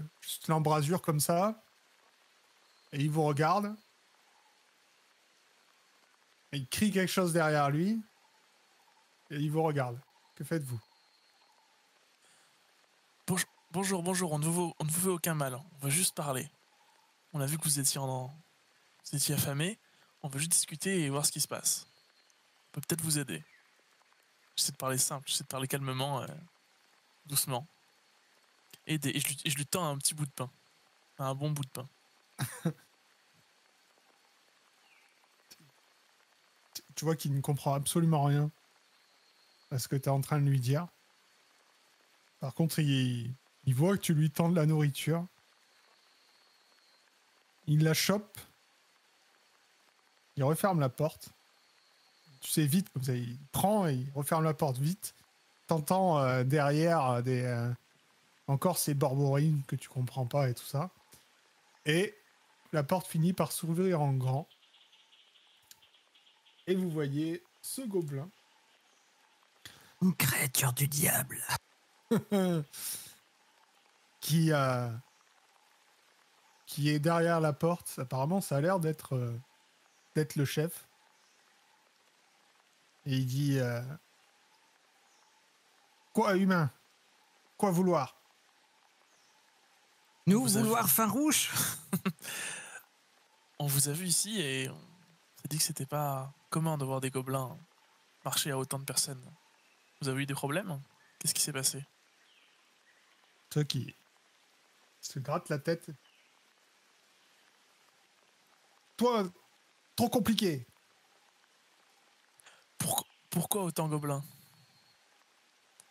l'embrasure comme ça, et il vous regarde. Et il crie quelque chose derrière lui, et il vous regarde. Que faites-vous? Bonjour, on ne vous fait aucun mal, on veut juste parler. On a vu que vous étiez affamé, on veut juste discuter et voir ce qui se passe. On peut peut-être vous aider. J'essaie de parler simple, j'essaie de parler calmement, doucement. Et je lui tends un petit bout de pain. Un bon bout de pain. Tu vois qu'il ne comprend absolument rien à ce que tu es en train de lui dire. Par contre, il voit que tu lui tends de la nourriture. Il la chope. Il referme la porte. Tu sais, vite, comme ça, il prend et il referme la porte vite. T'entends derrière encore ces borborines que tu comprends pas et tout ça. Et la porte finit par s'ouvrir en grand. Et vous voyez ce gobelin Une créature du diable. qui est derrière la porte. Apparemment, ça a l'air d'être le chef. Et il dit quoi, humain? Quoi vouloir? Nous, Vous avez- vouloir farouche. On vous a vu ici et on s'est dit que c'était pas commun de voir des gobelins marcher à autant de personnes. Vous avez eu des problèmes? Qu'est-ce qui s'est passé? Toi qui se gratte la tête. Toi, trop compliqué. Pourquoi autant de gobelins?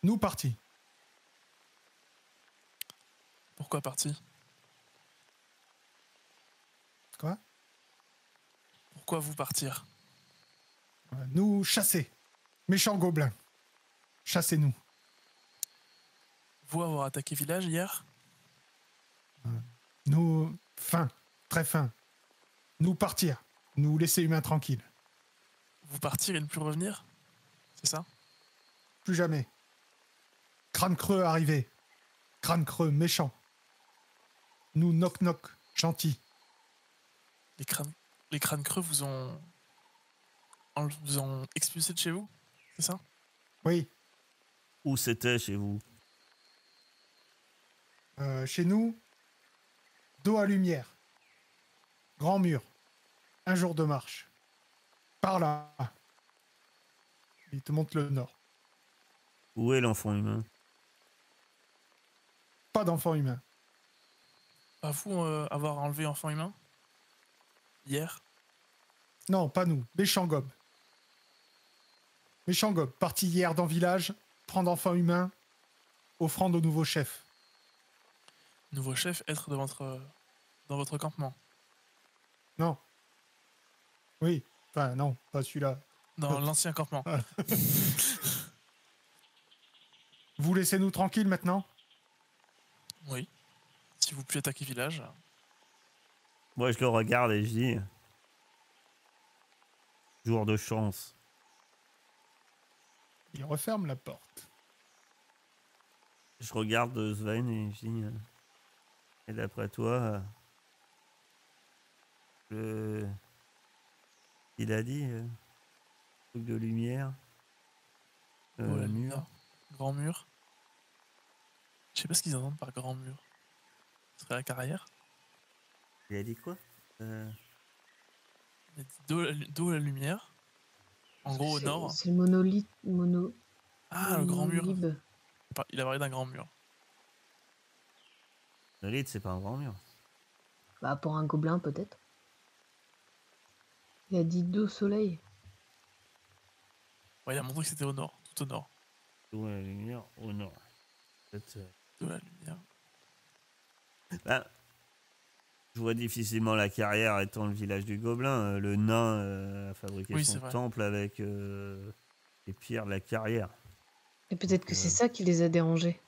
Nous partis. Pourquoi parti? Quoi? Pourquoi vous partir? Nous chasser. Méchants gobelins. Chassez-nous. Vous avoir attaqué village hier? Nous, fin, très fin. Nous partir. Nous laisser humains tranquilles. Vous partir et ne plus revenir? C'est ça? Plus jamais. Crâne creux arrivé. Crâne creux méchant. Nous knock-knock, gentils. Les crânes creux vous ont expulsé de chez vous? C'est ça? Oui, Où c'était chez vous? chez nous, dos à lumière. Grand mur. Un jour de marche. Par là. Il te montre le nord. Où est l'enfant humain? Pas d'enfant humain. Pas vous avoir enlevé enfant humain? Hier? Non, pas nous. Méchant gob. Méchant gob. Parti hier dans village. Prendre enfant humain. Offrande au nouveau chef. Nouveau chef, être dans votre campement. Non. Oui. Enfin, non, pas celui-là. Dans l'ancien campement. Vous laissez-nous tranquilles maintenant? Oui. Si vous plus attaquer village. Moi, je le regarde et je dis... Jour de chance. Il referme la porte. Je regarde Sven et je dis... Et d'après toi... Il a dit... truc de lumière... Voilà, mur... Grand mur. Je sais pas ce qu'ils entendent par grand mur. Ce serait la carrière. Il a dit quoi? Il a dit dos à la lumière. En gros au nord. C'est le monolithe. Ah, le grand mur. Monolib. Il a parlé d'un grand mur. Le lit, c'est pas un grand mur. Bah, pour un gobelin, peut-être. Il a dit dos soleil. Ouais, il a montré que c'était au nord, tout au nord. Où est la lumière? Au nord. Peut-être... Dos à la lumière. Ben, je vois difficilement la carrière étant le village du Gobelin. Le nain a fabriqué Oui, son c'est vrai. temple avec les pierres de la carrière. Et peut-être que c'est ça qui les a dérangés.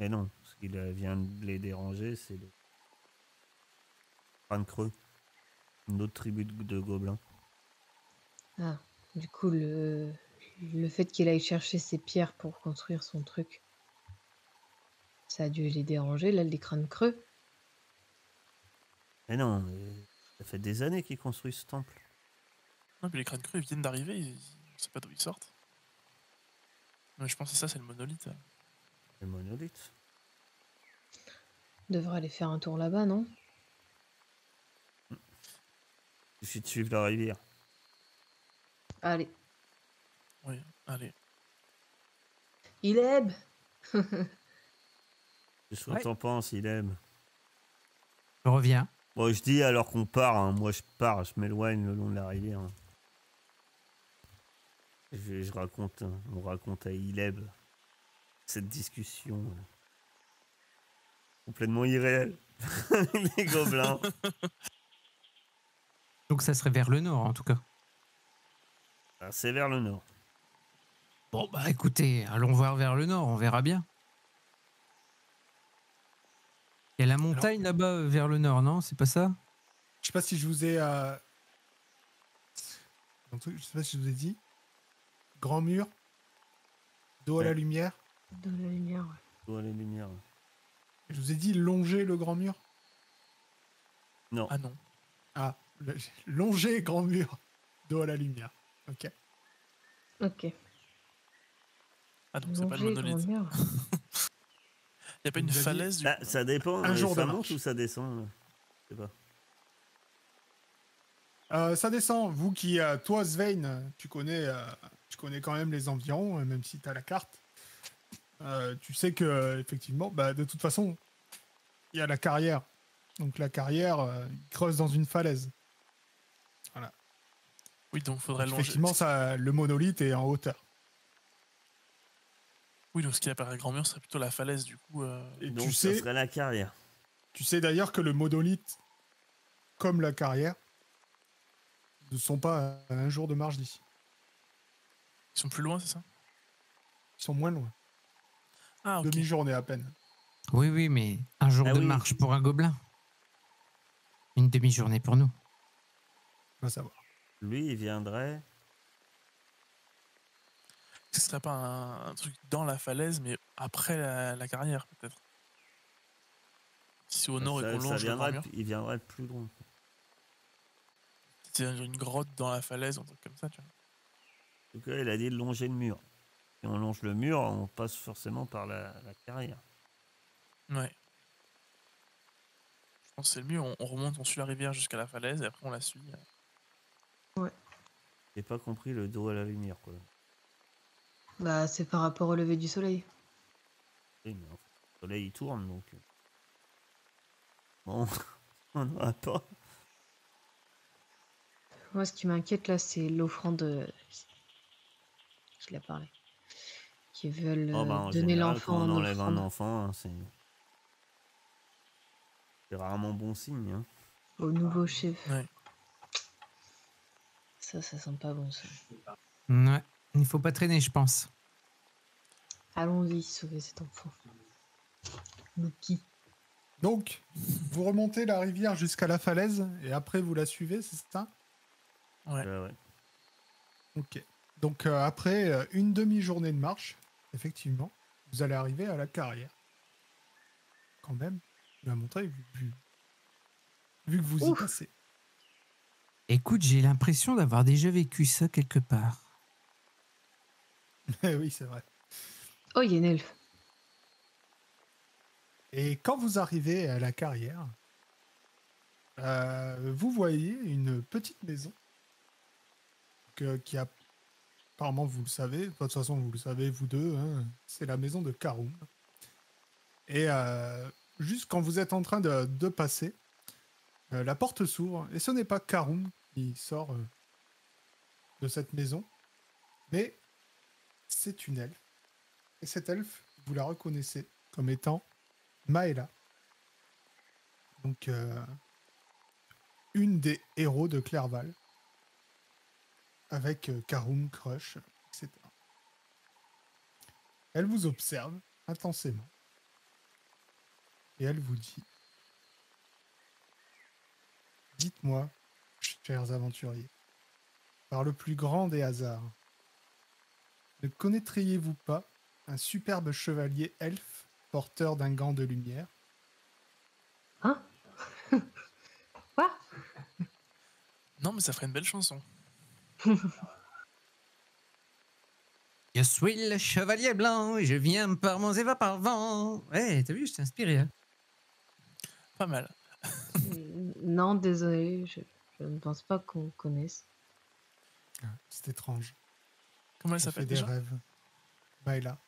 Et non, ce qui vient de les déranger, c'est le crâne creux. Une autre tribu de gobelins. Ah, du coup, le fait qu'il aille chercher ses pierres pour construire son truc, ça a dû les déranger, là, les crânes creux. Et non, ça fait des années qu'ils construisent ce temple. Non, puis les crânes creux, ils viennent d'arriver, on sait pas d'où ils sortent. Mais je pense que ça, c'est le monolithe. Le monolithe. On devrait aller faire un tour là-bas, non? Il suffit de suivre la rivière. Allez. Oui, allez. Ileb! Qu'est-ce que t'en penses, il aime. Je reviens. Bon, je dis alors qu'on part, hein. Moi je pars, je m'éloigne le long de la rivière. Hein. Je raconte, hein. On raconte à Ileb cette discussion complètement irréelle. Les gobelins. Donc ça serait vers le nord en tout cas. Ah, c'est vers le nord. Bon bah écoutez, allons voir vers le nord, on verra bien. Il y a la montagne là-bas vers le nord, non? C'est pas ça? Je sais pas si je vous ai... Je sais pas si je vous ai dit. Grand mur. Dos à la Ouais. lumière. Dans la lumière, ouais. Où est les lumières? Je vous ai dit longer le grand mur. Non. Ah non. Ah, longer grand mur. Dos à la lumière. Ok. Ok. Ah donc c'est pas le Longer, monolithe. grand mur. Y a pas une Vous aviez- falaise du Ah, coup? ça dépend. Un jour de ça monte marche. ou ça descend là? Je sais pas. Ça descend. Vous qui, toi, Svein, tu connais quand même les environs, même si tu as la carte. Tu sais que effectivement, bah, de toute façon, il y a la carrière. Donc la carrière, il creuse dans une falaise. Voilà. Oui, donc faudrait Donc, longer. effectivement, ça, le monolithe est en hauteur. Oui, donc ce qui apparaît grand mur serait plutôt la falaise du coup. Et Donc tu ça sais, serait la carrière. d'ailleurs que le monolithe, comme la carrière, ne sont pas à un jour de marche d'ici. Ils sont plus loin, c'est ça? Ils sont moins loin. Ah, ok. Demi-journée à peine. Oui, oui, mais un jour Ah de oui. marche pour un gobelin. Une demi-journée pour nous. On va savoir. Lui, il viendrait. Ce serait pas un truc dans la falaise, mais après la carrière, peut-être. Si c'est au nord et qu'on Ça longe le grand viendrait, mur. il viendrait de plus loin. C'est une grotte dans la falaise, un truc comme ça, tu vois. En tout cas, il a dit de longer le mur. Si on longe le mur, on passe forcément par la carrière. Ouais. Je pense que c'est le mieux. On remonte, on suit la rivière jusqu'à la falaise et après on la suit. J'ai pas compris le dos à la lumière, quoi. Bah, c'est par rapport au lever du soleil. Oui, mais enfin, le soleil il tourne, donc. Bon, on n'aura pas. Moi, ce qui m'inquiète là, c'est l'offrande. Je l'ai parlé. Qui veulent Oh, bah, en donner général, quand l'enfant on en enlève un offrande enfant, hein, c'est rarement bon signe. Hein. au nouveau chef. Ouais. Ça sent pas bon ça. Ouais, il faut pas traîner, je pense. Allons-y, sauver cet enfant. Lucky. Donc, vous remontez la rivière jusqu'à la falaise et après vous la suivez, c'est ça? Ouais. Ouais. Ok. Donc après une demi-journée de marche, effectivement, vous allez arriver à la carrière. Quand même, je vais montrer vu que vous y Ouf. passez. Écoute, j'ai l'impression d'avoir déjà vécu ça quelque part. Oui, c'est vrai. Oh, il y a une elfe. Et quand vous arrivez à la carrière, vous voyez une petite maison qui a, apparemment vous le savez, de toute façon vous le savez vous deux, hein, c'est la maison de Karum. Et juste quand vous êtes en train de passer, la porte s'ouvre et ce n'est pas Karum qui sort de cette maison, mais c'est une elfe. Et cette elfe, vous la reconnaissez comme étant Maëla. Donc une des héros de Clerval, avec Karum, Crush, etc. Elle vous observe intensément et elle vous dit: dites-moi, chers aventuriers, par le plus grand des hasards, ne connaîtriez-vous pas un superbe chevalier elfe porteur d'un gant de lumière? Hein? Quoi? Non, mais ça ferait une belle chanson. Je suis le chevalier blanc et je viens par mon éva par vent. Ouais, t'as vu, je t'ai inspiré. Hein. Pas mal. Non, désolé, je ne pense pas qu'on connaisse. Ah, c'est étrange. Comment elle Elle fait s'appelle des déjà? rêves. Maëla.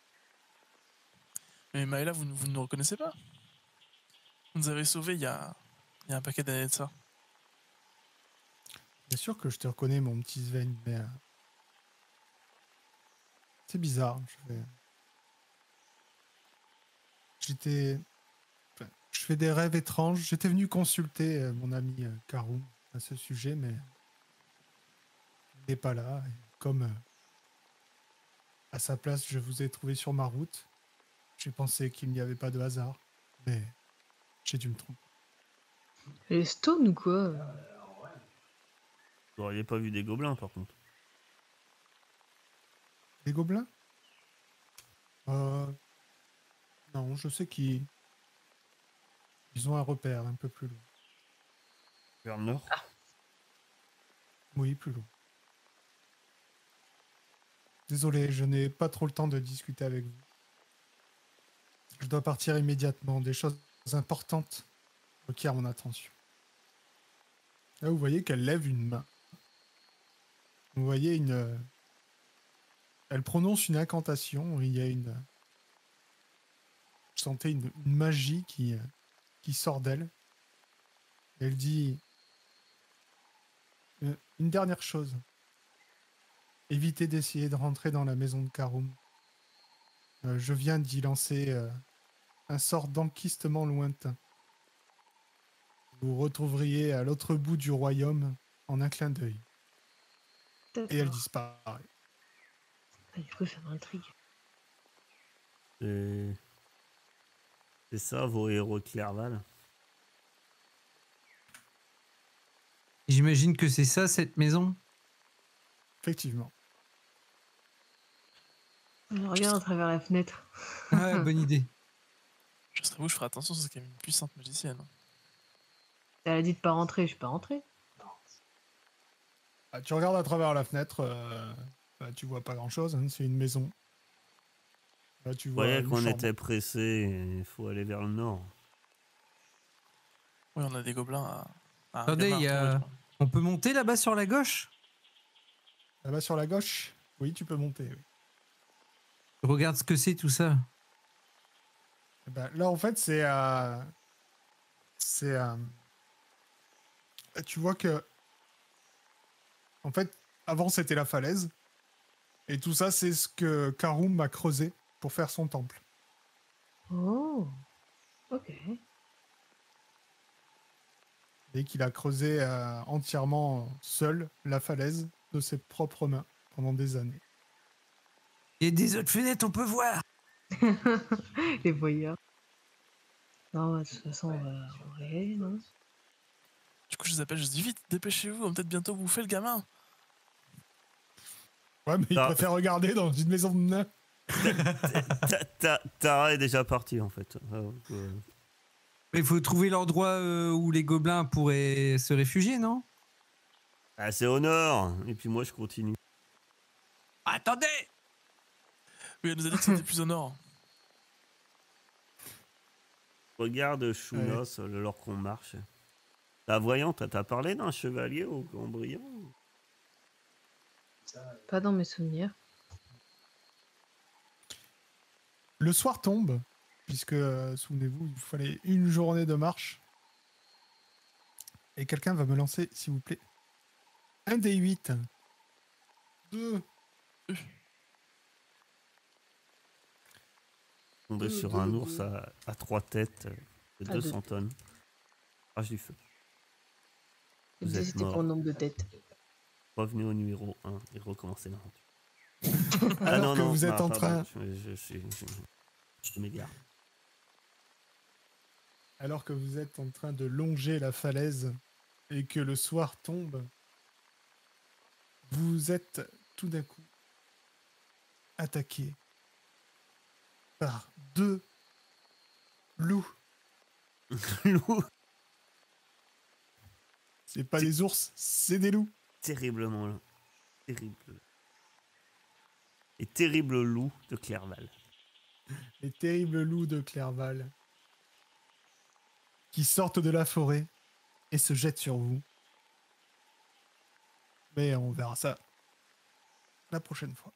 Mais Maëla, vous ne nous reconnaissez pas? Vous nous avez sauvés il y a un paquet d'années de ça. Bien sûr que je te reconnais, mon petit Sven, mais c'est bizarre. J'étais... enfin, je fais des rêves étranges. J'étais venu consulter mon ami Karum à ce sujet, mais il n'est pas là. Et comme à sa place, je vous ai trouvé sur ma route, j'ai pensé qu'il n'y avait pas de hasard, mais j'ai dû me tromper. Les Stones ou quoi? Vous n'auriez pas vu des gobelins, par contre. Les gobelins? Non, je sais qu'ils ont un repère un peu plus loin. Vers le nord. Oui, plus loin. Désolé, je n'ai pas trop le temps de discuter avec vous. Je dois partir immédiatement. Des choses importantes requièrent mon attention. Là, vous voyez qu'elle lève une main. Vous voyez une... Elle prononce une incantation. Il y a une... Je sentais une magie qui sort d'elle. Elle dit... Une dernière chose. Évitez d'essayer de rentrer dans la maison de Karum. Je viens d'y lancer un sort d'enquistement lointain. Vous retrouveriez à l'autre bout du royaume en un clin d'œil. et elle D'accord. disparaît. Ah, du coup, ça m'intrigue. C'est c'est ça vos héros de Clerval. J'imagine que c'est ça, cette maison. Effectivement. Je regarde à travers la fenêtre. Ouais, bonne idée. Je serais vous, je ferai attention, c'est quand même une puissante magicienne. Elle a dit de pas rentrer, je suis pas rentrée. Ah, tu regardes à travers la fenêtre, bah, tu vois pas grand-chose, hein, c'est une maison. Là, tu Vous vois voyez une qu'on chambre. était pressé, il faut aller vers le nord. Oui, on a des gobelins à Attendez, regarder il y à a- retrouver, On peut monter là-bas sur la gauche? Là-bas sur la gauche, oui, tu peux monter. Oui. Regarde ce que c'est tout ça. Eh ben, là, en fait, tu vois que, en fait, avant c'était la falaise, et tout ça, c'est ce que Karum a creusé pour faire son temple. Oh, ok. Et qu'il a creusé entièrement seul la falaise de ses propres mains pendant des années. Il y a des autres fenêtres, on peut voir. Les voyeurs. Non, de toute façon, on va y aller, non? Du coup, je les appelle, je dis vite, dépêchez-vous, on va peut-être bientôt bouffer le gamin. Ouais, mais il Ah. préfère regarder dans une maison de nains. Tara est déjà partie en fait. Mais il faut trouver l'endroit où les gobelins pourraient se réfugier, non? Ah, c'est au nord. Et puis moi je continue. Attendez! Oui, elle nous a dit que c'était plus au nord. Regarde Chounos, lors qu'on marche. La voyante, t'as parlé d'un chevalier au Cambrian? Pas dans mes souvenirs. Le soir tombe, puisque, souvenez-vous, il fallait une journée de marche. Et quelqu'un va me lancer, s'il vous plaît, un des 8. 2. Tombé sur un ours à 3 têtes de Ah, 200 tonnes. Rage du feu. Je Vous disais êtes c'était pour mort. le nombre de têtes. Revenez au numéro 1 et recommencez l'aventure. Alors que vous êtes en pardon, train... je m'égare. Alors que vous êtes en train de longer la falaise et que le soir tombe, vous êtes tout d'un coup attaqué par 2 loups. Loup, C'est pas des ours, c'est des loups. terriblement là. Terrible. Et terrible loup de Clerval. Les terribles loups de Clerval qui sortent de la forêt et se jettent sur vous. Mais on verra ça la prochaine fois.